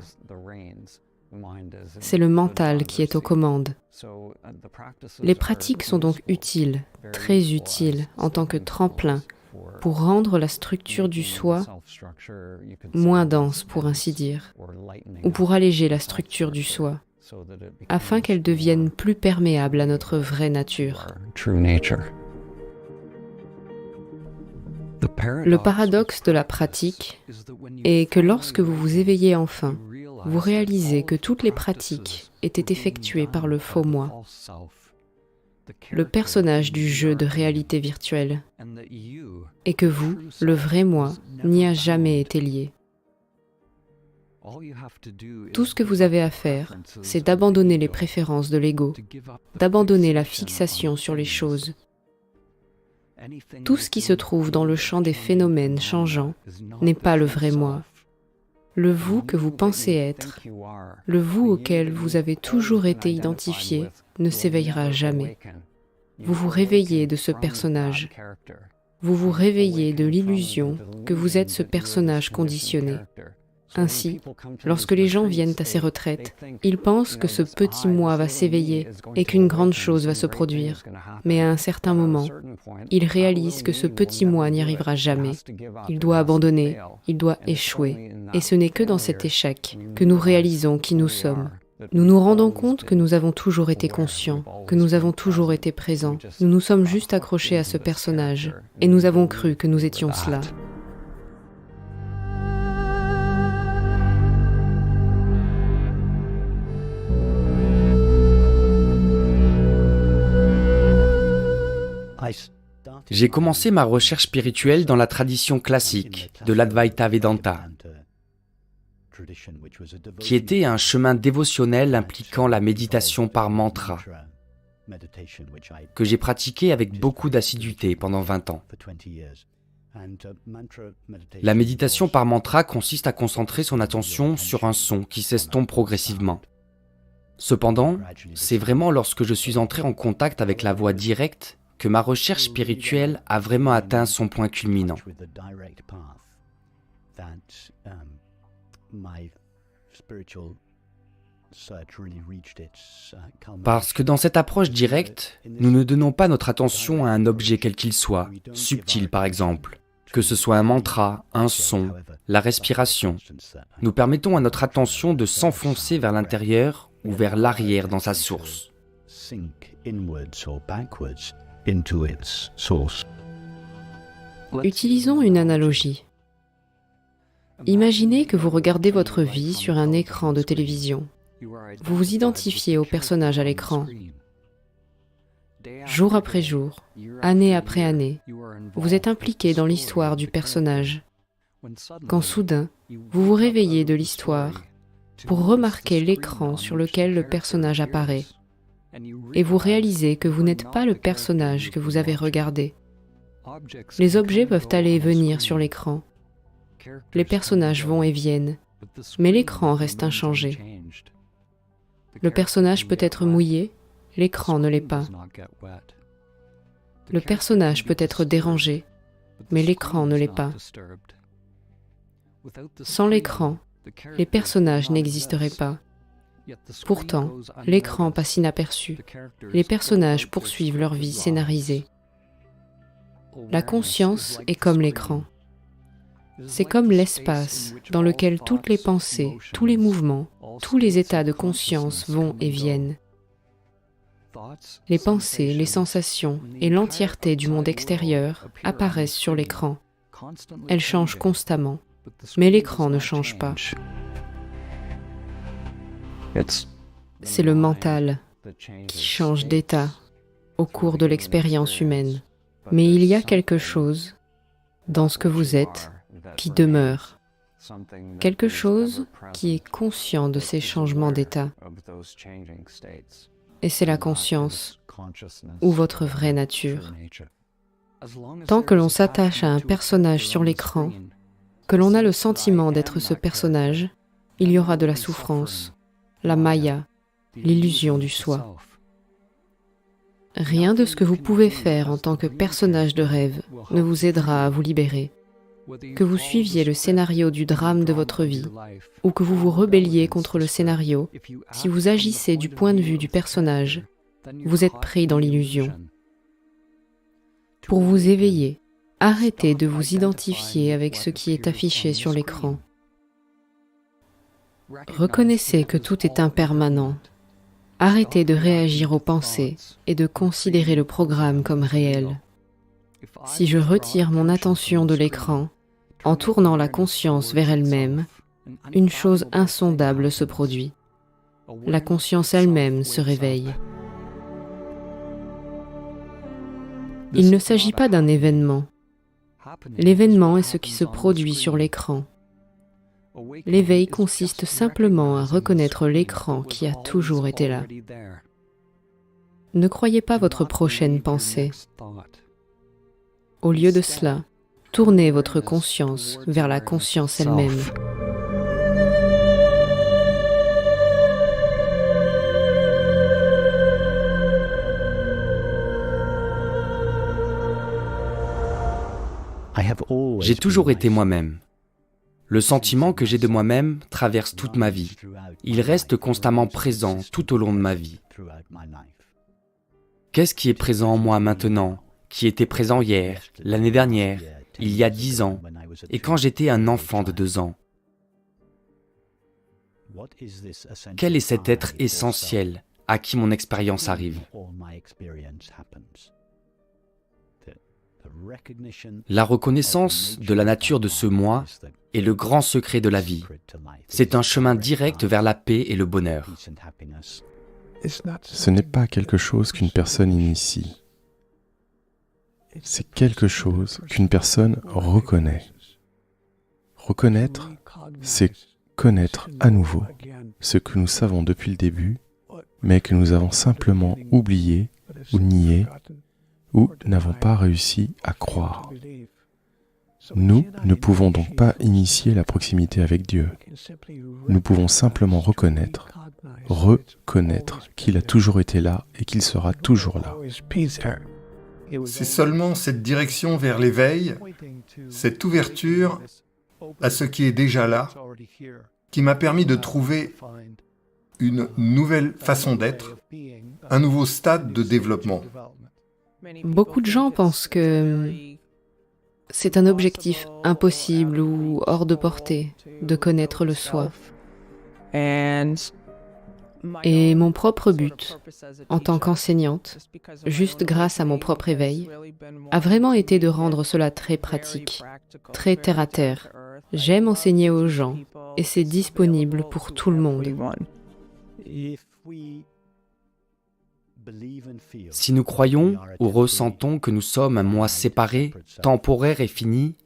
C'est le mental qui est aux commandes. Les pratiques sont donc utiles, très utiles, en tant que tremplin pour rendre la structure du soi moins dense, pour ainsi dire, ou pour alléger la structure du soi, afin qu'elle devienne plus perméable à notre vraie nature. Le paradoxe de la pratique est que lorsque vous vous éveillez enfin, vous réalisez que toutes les pratiques étaient effectuées par le faux moi, le personnage du jeu de réalité virtuelle, et que vous, le vrai moi, n'y a jamais été lié. Tout ce que vous avez à faire, c'est d'abandonner les préférences de l'ego, d'abandonner la fixation sur les choses. Tout ce qui se trouve dans le champ des phénomènes changeants n'est pas le vrai moi. Le vous que vous pensez être, le vous auquel vous avez toujours été identifié, ne s'éveillera jamais. Vous vous réveillez de ce personnage. Vous vous réveillez de l'illusion que vous êtes ce personnage conditionné. Ainsi, lorsque les gens viennent à ces retraites, ils pensent que ce petit moi va s'éveiller et qu'une grande chose va se produire. Mais à un certain moment, ils réalisent que ce petit moi n'y arrivera jamais. Il doit abandonner, il doit échouer. Et ce n'est que dans cet échec que nous réalisons qui nous sommes. Nous nous rendons compte que nous avons toujours été conscients, que nous avons toujours été présents. Nous nous sommes juste accrochés à ce personnage et nous avons cru que nous étions cela. J'ai commencé ma recherche spirituelle dans la tradition classique de l'Advaita Vedanta, qui était un chemin dévotionnel impliquant la méditation par mantra, que j'ai pratiqué avec beaucoup d'assiduité pendant 20 ans. La méditation par mantra consiste à concentrer son attention sur un son qui s'estompe progressivement. Cependant, c'est vraiment lorsque je suis entré en contact avec la voix directe que ma recherche spirituelle a vraiment atteint son point culminant. Parce que dans cette approche directe, nous ne donnons pas notre attention à un objet quel qu'il soit, subtil par exemple, que ce soit un mantra, un son, la respiration. Nous permettons à notre attention de s'enfoncer vers l'intérieur ou vers l'arrière dans sa source. Utilisons une analogie. Imaginez que vous regardez votre vie sur un écran de télévision. Vous vous identifiez au personnage à l'écran. Jour après jour, année après année, vous êtes impliqué dans l'histoire du personnage. Quand soudain, vous vous réveillez de l'histoire pour remarquer l'écran sur lequel le personnage apparaît. Et vous réalisez que vous n'êtes pas le personnage que vous avez regardé. Les objets peuvent aller et venir sur l'écran. Les personnages vont et viennent, mais l'écran reste inchangé. Le personnage peut être mouillé, l'écran ne l'est pas. Le personnage peut être dérangé, mais l'écran ne l'est pas. Sans l'écran, les personnages n'existeraient pas. Pourtant, l'écran passe inaperçu. Les personnages poursuivent leur vie scénarisée. La conscience est comme l'écran. C'est comme l'espace dans lequel toutes les pensées, tous les mouvements, tous les états de conscience vont et viennent. Les pensées, les sensations et l'entièreté du monde extérieur apparaissent sur l'écran. Elles changent constamment, mais l'écran ne change pas. C'est le mental qui change d'état au cours de l'expérience humaine. Mais il y a quelque chose dans ce que vous êtes qui demeure, quelque chose qui est conscient de ces changements d'état. Et c'est la conscience, ou votre vraie nature. Tant que l'on s'attache à un personnage sur l'écran, que l'on a le sentiment d'être ce personnage, il y aura de la souffrance, la maya, l'illusion du soi. Rien de ce que vous pouvez faire en tant que personnage de rêve ne vous aidera à vous libérer. Que vous suiviez le scénario du drame de votre vie, ou que vous vous rebelliez contre le scénario, si vous agissez du point de vue du personnage, vous êtes pris dans l'illusion. Pour vous éveiller, arrêtez de vous identifier avec ce qui est affiché sur l'écran. Reconnaissez que tout est impermanent. Arrêtez de réagir aux pensées et de considérer le programme comme réel. Si je retire mon attention de l'écran, en tournant la conscience vers elle-même, une chose insondable se produit. La conscience elle-même se réveille. Il ne s'agit pas d'un événement. L'événement est ce qui se produit sur l'écran. L'éveil consiste simplement à reconnaître l'écran qui a toujours été là. Ne croyez pas votre prochaine pensée. Au lieu de cela, tournez votre conscience vers la conscience elle-même. J'ai toujours été moi-même. Le sentiment que j'ai de moi-même traverse toute ma vie. Il reste constamment présent tout au long de ma vie. Qu'est-ce qui est présent en moi maintenant, qui était présent hier, l'année dernière, il y a 10 ans, et quand j'étais un enfant de 2 ans? Quel est cet être essentiel à qui mon expérience arrive? La reconnaissance de la nature de ce moi est le grand secret de la vie. C'est un chemin direct vers la paix et le bonheur. Ce n'est pas quelque chose qu'une personne initie. C'est quelque chose qu'une personne reconnaît. Reconnaître, c'est connaître à nouveau ce que nous savons depuis le début, mais que nous avons simplement oublié ou nié ou n'avons pas réussi à croire. Nous ne pouvons donc pas initier la proximité avec Dieu. Nous pouvons simplement reconnaître qu'il a toujours été là et qu'il sera toujours là. C'est seulement cette direction vers l'éveil, cette ouverture à ce qui est déjà là, qui m'a permis de trouver une nouvelle façon d'être, un nouveau stade de développement. Beaucoup de gens pensent que c'est un objectif impossible ou hors de portée de connaître le soi. Et mon propre but, en tant qu'enseignante, juste grâce à mon propre éveil, a vraiment été de rendre cela très pratique, très terre-à-terre. J'aime enseigner aux gens et c'est disponible pour tout le monde. Si nous croyons ou ressentons que nous sommes un moi séparé, temporaire et fini,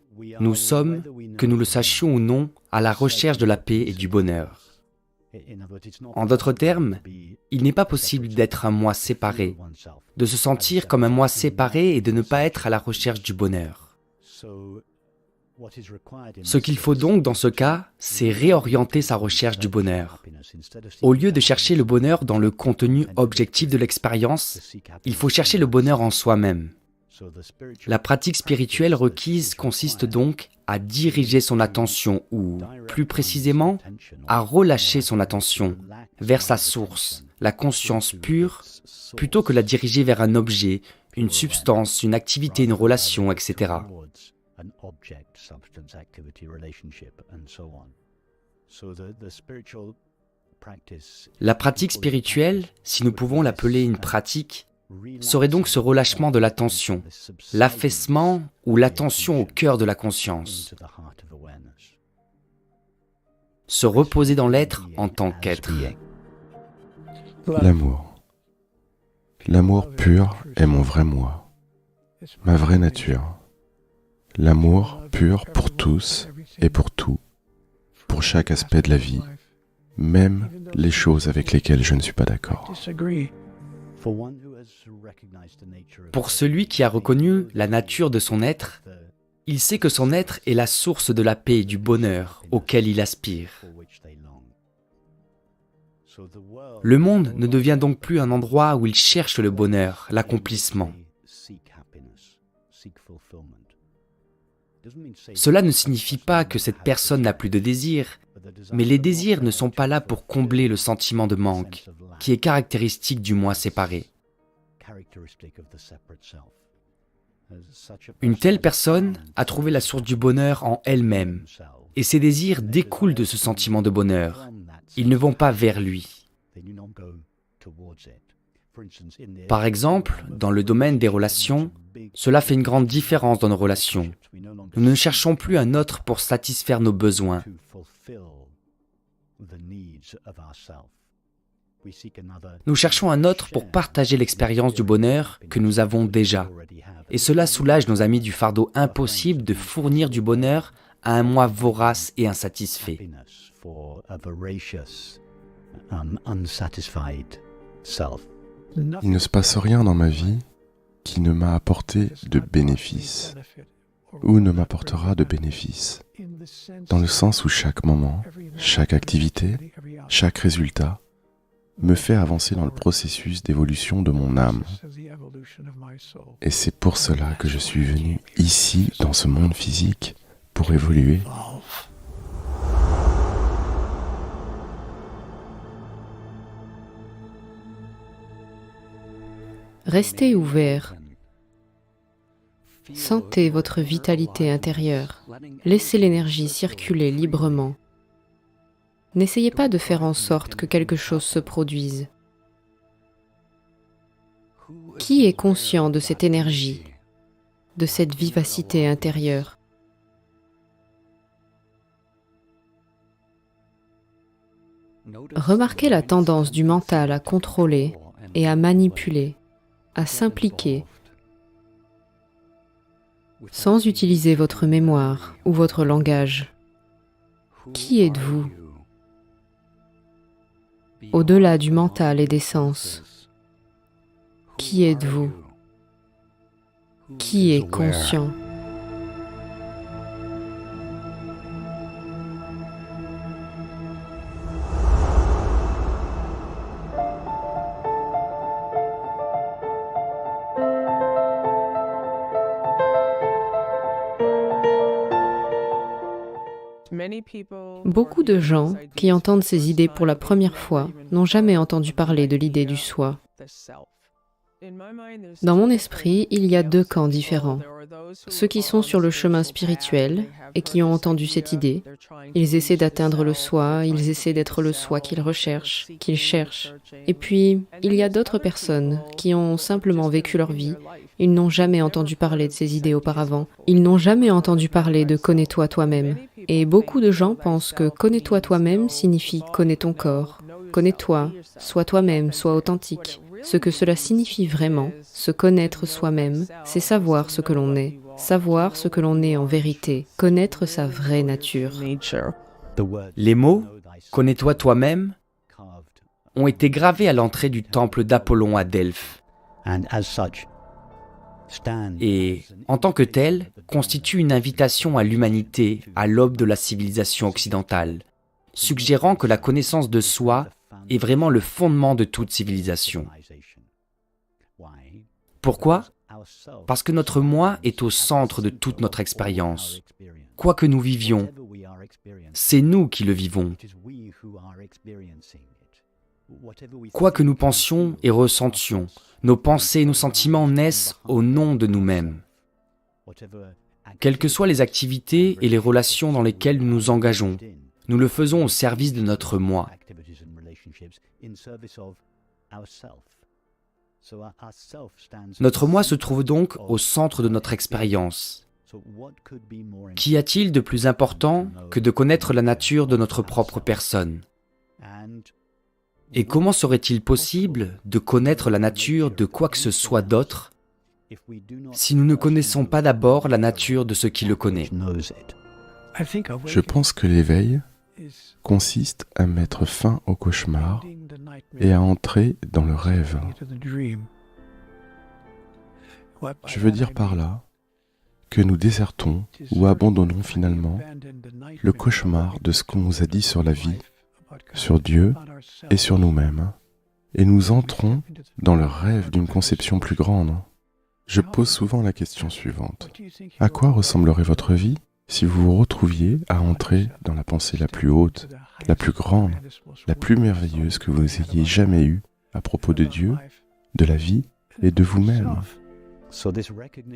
nous sommes, que nous le sachions ou non, à la recherche de la paix et du bonheur. En d'autres termes, il n'est pas possible d'être un moi séparé, de se sentir comme un moi séparé et de ne pas être à la recherche du bonheur. Ce qu'il faut donc dans ce cas, c'est réorienter sa recherche du bonheur. Au lieu de chercher le bonheur dans le contenu objectif de l'expérience, il faut chercher le bonheur en soi-même. La pratique spirituelle requise consiste donc à diriger son attention ou, plus précisément, à relâcher son attention vers sa source, la conscience pure, plutôt que la diriger vers un objet, une substance, une activité, une relation, etc. La pratique spirituelle, si nous pouvons l'appeler une pratique, serait donc ce relâchement de l'attention, l'affaissement ou l'attention au cœur de la conscience. Se reposer dans l'être en tant qu'être. L'amour. L'amour pur est mon vrai moi, ma vraie nature. L'amour pur pour tous et pour tout, pour chaque aspect de la vie, même les choses avec lesquelles je ne suis pas d'accord. Pour celui qui a reconnu la nature de son être, il sait que son être est la source de la paix et du bonheur auquel il aspire. Le monde ne devient donc plus un endroit où il cherche le bonheur, l'accomplissement. Cela ne signifie pas que cette personne n'a plus de désirs, mais les désirs ne sont pas là pour combler le sentiment de manque, qui est caractéristique du moi séparé. Une telle personne a trouvé la source du bonheur en elle-même, et ses désirs découlent de ce sentiment de bonheur. Ils ne vont pas vers lui. Par exemple, dans le domaine des relations, cela fait une grande différence dans nos relations. Nous ne cherchons plus un autre pour satisfaire nos besoins. Nous cherchons un autre pour partager l'expérience du bonheur que nous avons déjà. Et cela soulage nos amis du fardeau impossible de fournir du bonheur à un moi vorace et insatisfait. Il ne se passe rien dans ma vie qui ne m'a apporté de bénéfices ou ne m'apportera de bénéfices, dans le sens où chaque moment, chaque activité, chaque résultat me fait avancer dans le processus d'évolution de mon âme. Et c'est pour cela que je suis venu ici, dans ce monde physique, pour évoluer. Restez ouvert. Sentez votre vitalité intérieure. Laissez l'énergie circuler librement. N'essayez pas de faire en sorte que quelque chose se produise. Qui est conscient de cette énergie, de cette vivacité intérieure? Remarquez la tendance du mental à contrôler et à manipuler, à s'impliquer, sans utiliser votre mémoire ou votre langage. Qui êtes-vous? Au-delà du mental et des sens, qui êtes-vous? Qui est conscient? Beaucoup de gens qui entendent ces idées pour la première fois n'ont jamais entendu parler de l'idée du soi. Dans mon esprit, il y a deux camps différents. Ceux qui sont sur le chemin spirituel et qui ont entendu cette idée, ils essaient d'atteindre le soi, ils essaient d'être le soi qu'ils recherchent, qu'ils cherchent. Et puis, il y a d'autres personnes qui ont simplement vécu leur vie. Ils n'ont jamais entendu parler de ces idées auparavant. Ils n'ont jamais entendu parler de « connais-toi toi-même ». Et beaucoup de gens pensent que « connais-toi toi-même » signifie « connais ton corps »,« connais-toi »,« sois toi-même, sois authentique ». Ce que cela signifie vraiment, se connaître soi-même, c'est savoir ce que l'on est, savoir ce que l'on est en vérité, connaître sa vraie nature. Les mots « connais-toi toi-même » ont été gravés à l'entrée du temple d'Apollon à Delphes. Et, en tant que tel, constitue une invitation à l'humanité à l'aube de la civilisation occidentale, suggérant que la connaissance de soi est vraiment le fondement de toute civilisation. Pourquoi? Parce que notre moi est au centre de toute notre expérience. Quoi que nous vivions, c'est nous qui le vivons. Quoi que nous pensions et ressentions, nos pensées et nos sentiments naissent au nom de nous-mêmes. Quelles que soient les activités et les relations dans lesquelles nous nous engageons, nous le faisons au service de notre moi. Notre moi se trouve donc au centre de notre expérience. Qu'y a-t-il de plus important que de connaître la nature de notre propre personne? Et comment serait-il possible de connaître la nature de quoi que ce soit d'autre si nous ne connaissons pas d'abord la nature de ce qui le connaît? Je pense que l'éveil consiste à mettre fin au cauchemar et à entrer dans le rêve. Je veux dire par là que nous désertons ou abandonnons finalement le cauchemar de ce qu'on nous a dit sur la vie, sur Dieu et sur nous-mêmes, et nous entrons dans le rêve d'une conception plus grande. Je pose souvent la question suivante. À quoi ressemblerait votre vie si vous vous retrouviez à entrer dans la pensée la plus haute, la plus grande, la plus merveilleuse que vous ayez jamais eue à propos de Dieu, de la vie et de vous-même?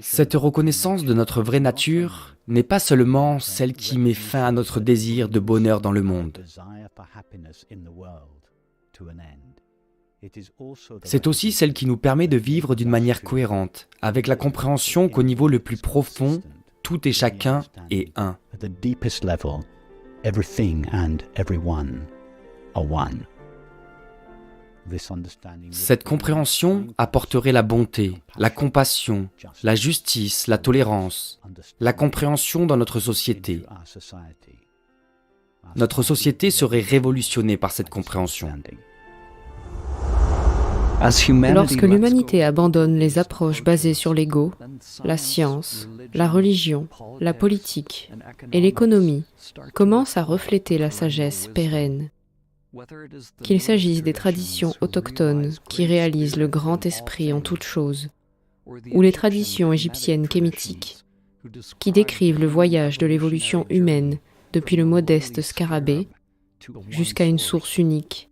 Cette reconnaissance de notre vraie nature n'est pas seulement celle qui met fin à notre désir de bonheur dans le monde. C'est aussi celle qui nous permet de vivre d'une manière cohérente, avec la compréhension qu'au niveau le plus profond, tout et chacun est un. Cette compréhension apporterait la bonté, la compassion, la justice, la tolérance, la compréhension dans notre société. Notre société serait révolutionnée par cette compréhension. Lorsque l'humanité abandonne les approches basées sur l'ego, la science, la religion, la politique et l'économie commencent à refléter la sagesse pérenne. Qu'il s'agisse des traditions autochtones qui réalisent le grand esprit en toutes choses, ou les traditions égyptiennes kémitiques qui décrivent le voyage de l'évolution humaine depuis le modeste scarabée jusqu'à une source unique,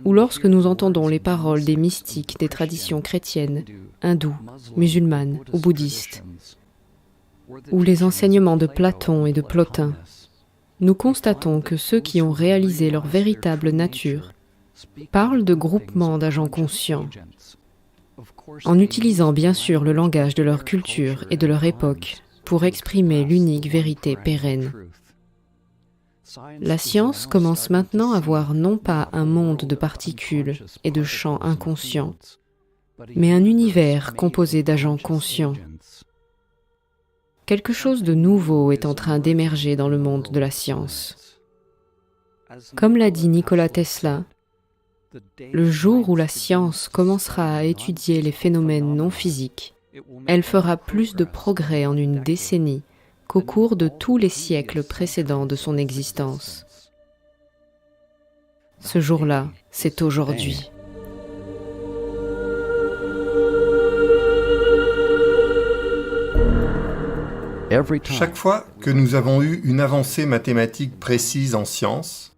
ou lorsque nous entendons les paroles des mystiques des traditions chrétiennes, hindoues, musulmanes ou bouddhistes, ou les enseignements de Platon et de Plotin, nous constatons que ceux qui ont réalisé leur véritable nature parlent de groupements d'agents conscients, en utilisant bien sûr le langage de leur culture et de leur époque pour exprimer l'unique vérité pérenne. La science commence maintenant à voir non pas un monde de particules et de champs inconscients, mais un univers composé d'agents conscients. Quelque chose de nouveau est en train d'émerger dans le monde de la science. Comme l'a dit Nikola Tesla, le jour où la science commencera à étudier les phénomènes non physiques, elle fera plus de progrès en une décennie qu'au cours de tous les siècles précédents de son existence. Ce jour-là, c'est aujourd'hui. Chaque fois que nous avons eu une avancée mathématique précise en sciences,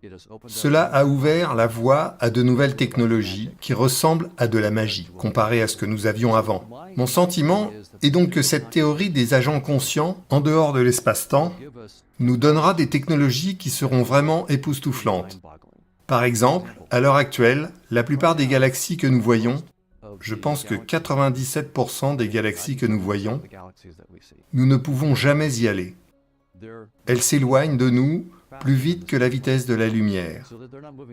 cela a ouvert la voie à de nouvelles technologies qui ressemblent à de la magie, comparées à ce que nous avions avant. Mon sentiment est donc que cette théorie des agents conscients, en dehors de l'espace-temps, nous donnera des technologies qui seront vraiment époustouflantes. Par exemple, à l'heure actuelle, la plupart des galaxies que nous voyons, je pense que 97% des galaxies que nous voyons, nous ne pouvons jamais y aller. Elles s'éloignent de nous plus vite que la vitesse de la lumière.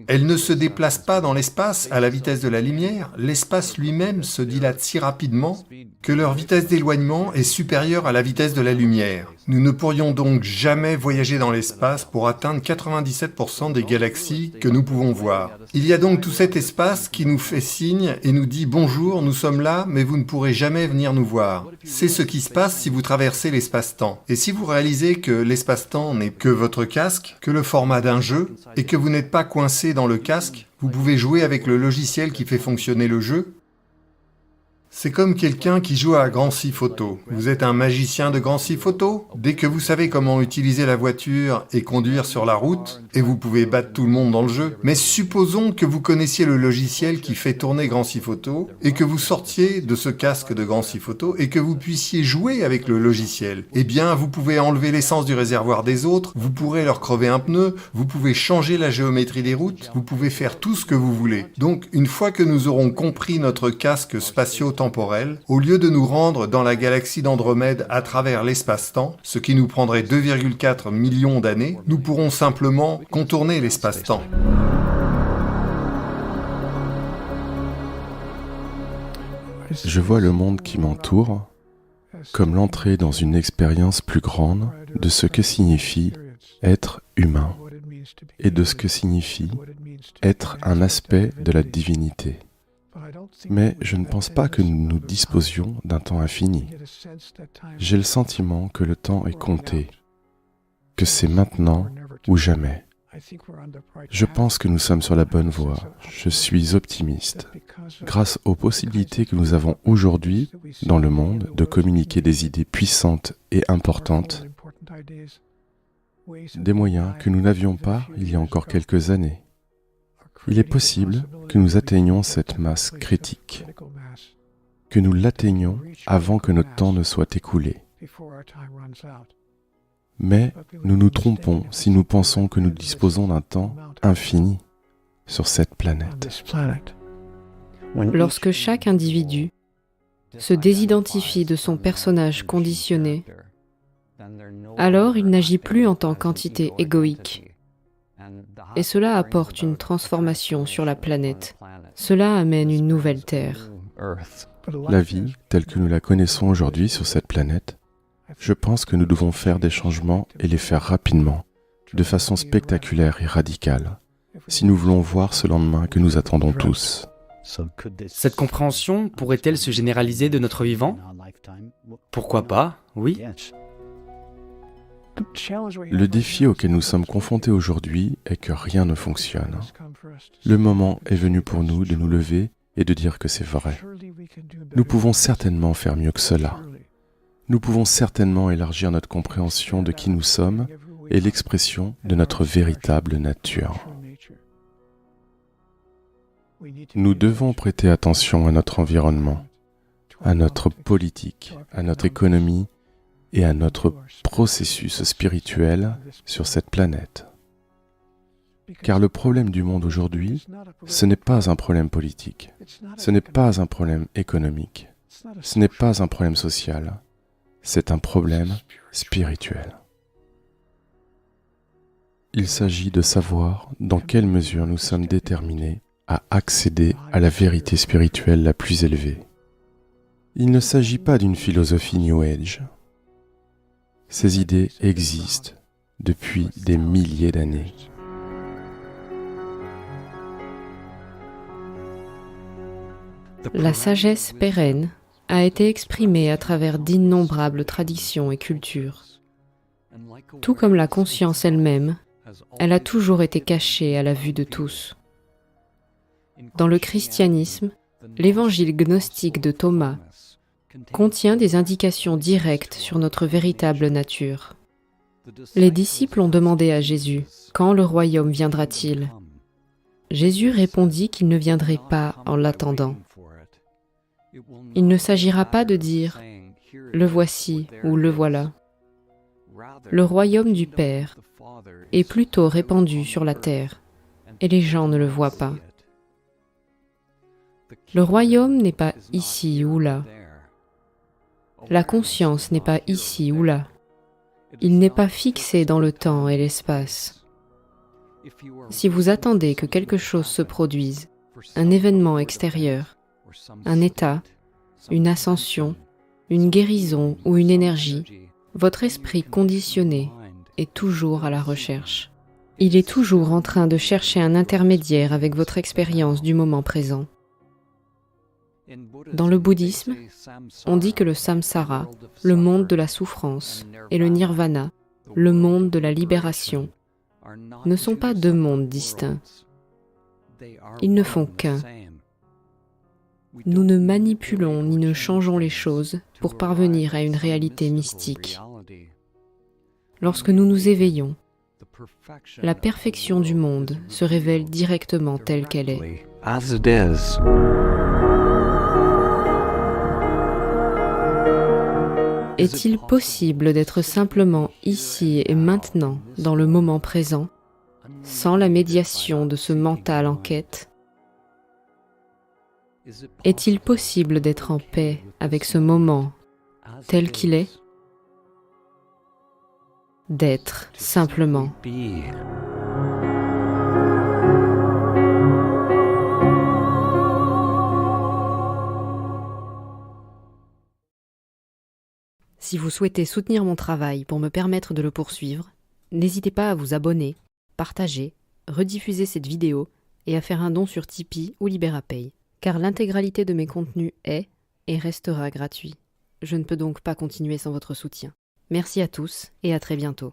Elles ne se déplacent pas dans l'espace à la vitesse de la lumière, l'espace lui-même se dilate si rapidement que leur vitesse d'éloignement est supérieure à la vitesse de la lumière. Nous ne pourrions donc jamais voyager dans l'espace pour atteindre 97% des galaxies que nous pouvons voir. Il y a donc tout cet espace qui nous fait signe et nous dit « Bonjour, nous sommes là, mais vous ne pourrez jamais venir nous voir ». C'est ce qui se passe si vous traversez l'espace-temps. Et si vous réalisez que l'espace-temps n'est que votre casque, que le format d'un jeu, et que vous n'êtes pas coincé dans le casque, vous pouvez jouer avec le logiciel qui fait fonctionner le jeu. C'est comme quelqu'un qui joue à grand six photo. Vous êtes un magicien de grand six photo. Dès que vous savez comment utiliser la voiture et conduire sur la route, et vous pouvez battre tout le monde dans le jeu. Mais supposons que vous connaissiez le logiciel qui fait tourner grand six photo, et que vous sortiez de ce casque de grand six photo, et que vous puissiez jouer avec le logiciel. Eh bien, vous pouvez enlever l'essence du réservoir des autres, vous pourrez leur crever un pneu, vous pouvez changer la géométrie des routes, vous pouvez faire tout ce que vous voulez. Donc, une fois que nous aurons compris notre casque spatio-temporel, au lieu de nous rendre dans la galaxie d'Andromède à travers l'espace-temps, ce qui nous prendrait 2,4 millions d'années, nous pourrons simplement contourner l'espace-temps. Je vois le monde qui m'entoure comme l'entrée dans une expérience plus grande de ce que signifie être humain et de ce que signifie être un aspect de la divinité. Mais je ne pense pas que nous disposions d'un temps infini. J'ai le sentiment que le temps est compté, que c'est maintenant ou jamais. Je pense que nous sommes sur la bonne voie. Je suis optimiste. Grâce aux possibilités que nous avons aujourd'hui dans le monde de communiquer des idées puissantes et importantes, des moyens que nous n'avions pas il y a encore quelques années. Il est possible que nous atteignions cette masse critique, que nous l'atteignions avant que notre temps ne soit écoulé. Mais nous nous trompons si nous pensons que nous disposons d'un temps infini sur cette planète. Lorsque chaque individu se désidentifie de son personnage conditionné, alors il n'agit plus en tant qu'entité égoïque. Et cela apporte une transformation sur la planète. Cela amène une nouvelle Terre. La vie, telle que nous la connaissons aujourd'hui sur cette planète, je pense que nous devons faire des changements et les faire rapidement, de façon spectaculaire et radicale, si nous voulons voir ce lendemain que nous attendons tous. Cette compréhension pourrait-elle se généraliser de notre vivant? Pourquoi pas, oui. Le défi auquel nous sommes confrontés aujourd'hui est que rien ne fonctionne. Le moment est venu pour nous de nous lever et de dire que c'est vrai. Nous pouvons certainement faire mieux que cela. Nous pouvons certainement élargir notre compréhension de qui nous sommes et l'expression de notre véritable nature. Nous devons prêter attention à notre environnement, à notre politique, à notre économie et à notre processus spirituel sur cette planète. Car le problème du monde aujourd'hui, ce n'est pas un problème politique, ce n'est pas un problème économique, ce n'est pas un problème social, c'est un problème spirituel. Il s'agit de savoir dans quelle mesure nous sommes déterminés à accéder à la vérité spirituelle la plus élevée. Il ne s'agit pas d'une philosophie New Age. Ces idées existent depuis des milliers d'années. La sagesse pérenne a été exprimée à travers d'innombrables traditions et cultures. Tout comme la conscience elle-même, elle a toujours été cachée à la vue de tous. Dans le christianisme, l'évangile gnostique de Thomas contient des indications directes sur notre véritable nature. Les disciples ont demandé à Jésus, « Quand le royaume viendra-t-il » Jésus répondit qu'il ne viendrait pas en l'attendant. Il ne s'agira pas de dire « le voici » ou « le voilà ». Le royaume du Père est plutôt répandu sur la terre, et les gens ne le voient pas. Le royaume n'est pas ici ou là. La conscience n'est pas ici ou là. Il n'est pas fixé dans le temps et l'espace. Si vous attendez que quelque chose se produise, un événement extérieur, un état, une ascension, une guérison ou une énergie, votre esprit conditionné est toujours à la recherche. Il est toujours en train de chercher un intermédiaire avec votre expérience du moment présent. Dans le bouddhisme, on dit que le samsara, le monde de la souffrance, et le nirvana, le monde de la libération, ne sont pas deux mondes distincts. Ils ne font qu'un. Nous ne manipulons ni ne changeons les choses pour parvenir à une réalité mystique. Lorsque nous nous éveillons, la perfection du monde se révèle directement telle qu'elle est. Est-il possible d'être simplement ici et maintenant, dans le moment présent, sans la médiation de ce mental en quête? Est-il possible d'être en paix avec ce moment tel qu'il est? D'être simplement. Si vous souhaitez soutenir mon travail pour me permettre de le poursuivre, n'hésitez pas à vous abonner, partager, rediffuser cette vidéo et à faire un don sur Tipeee ou Liberapay, car l'intégralité de mes contenus est et restera gratuit. Je ne peux donc pas continuer sans votre soutien. Merci à tous et à très bientôt.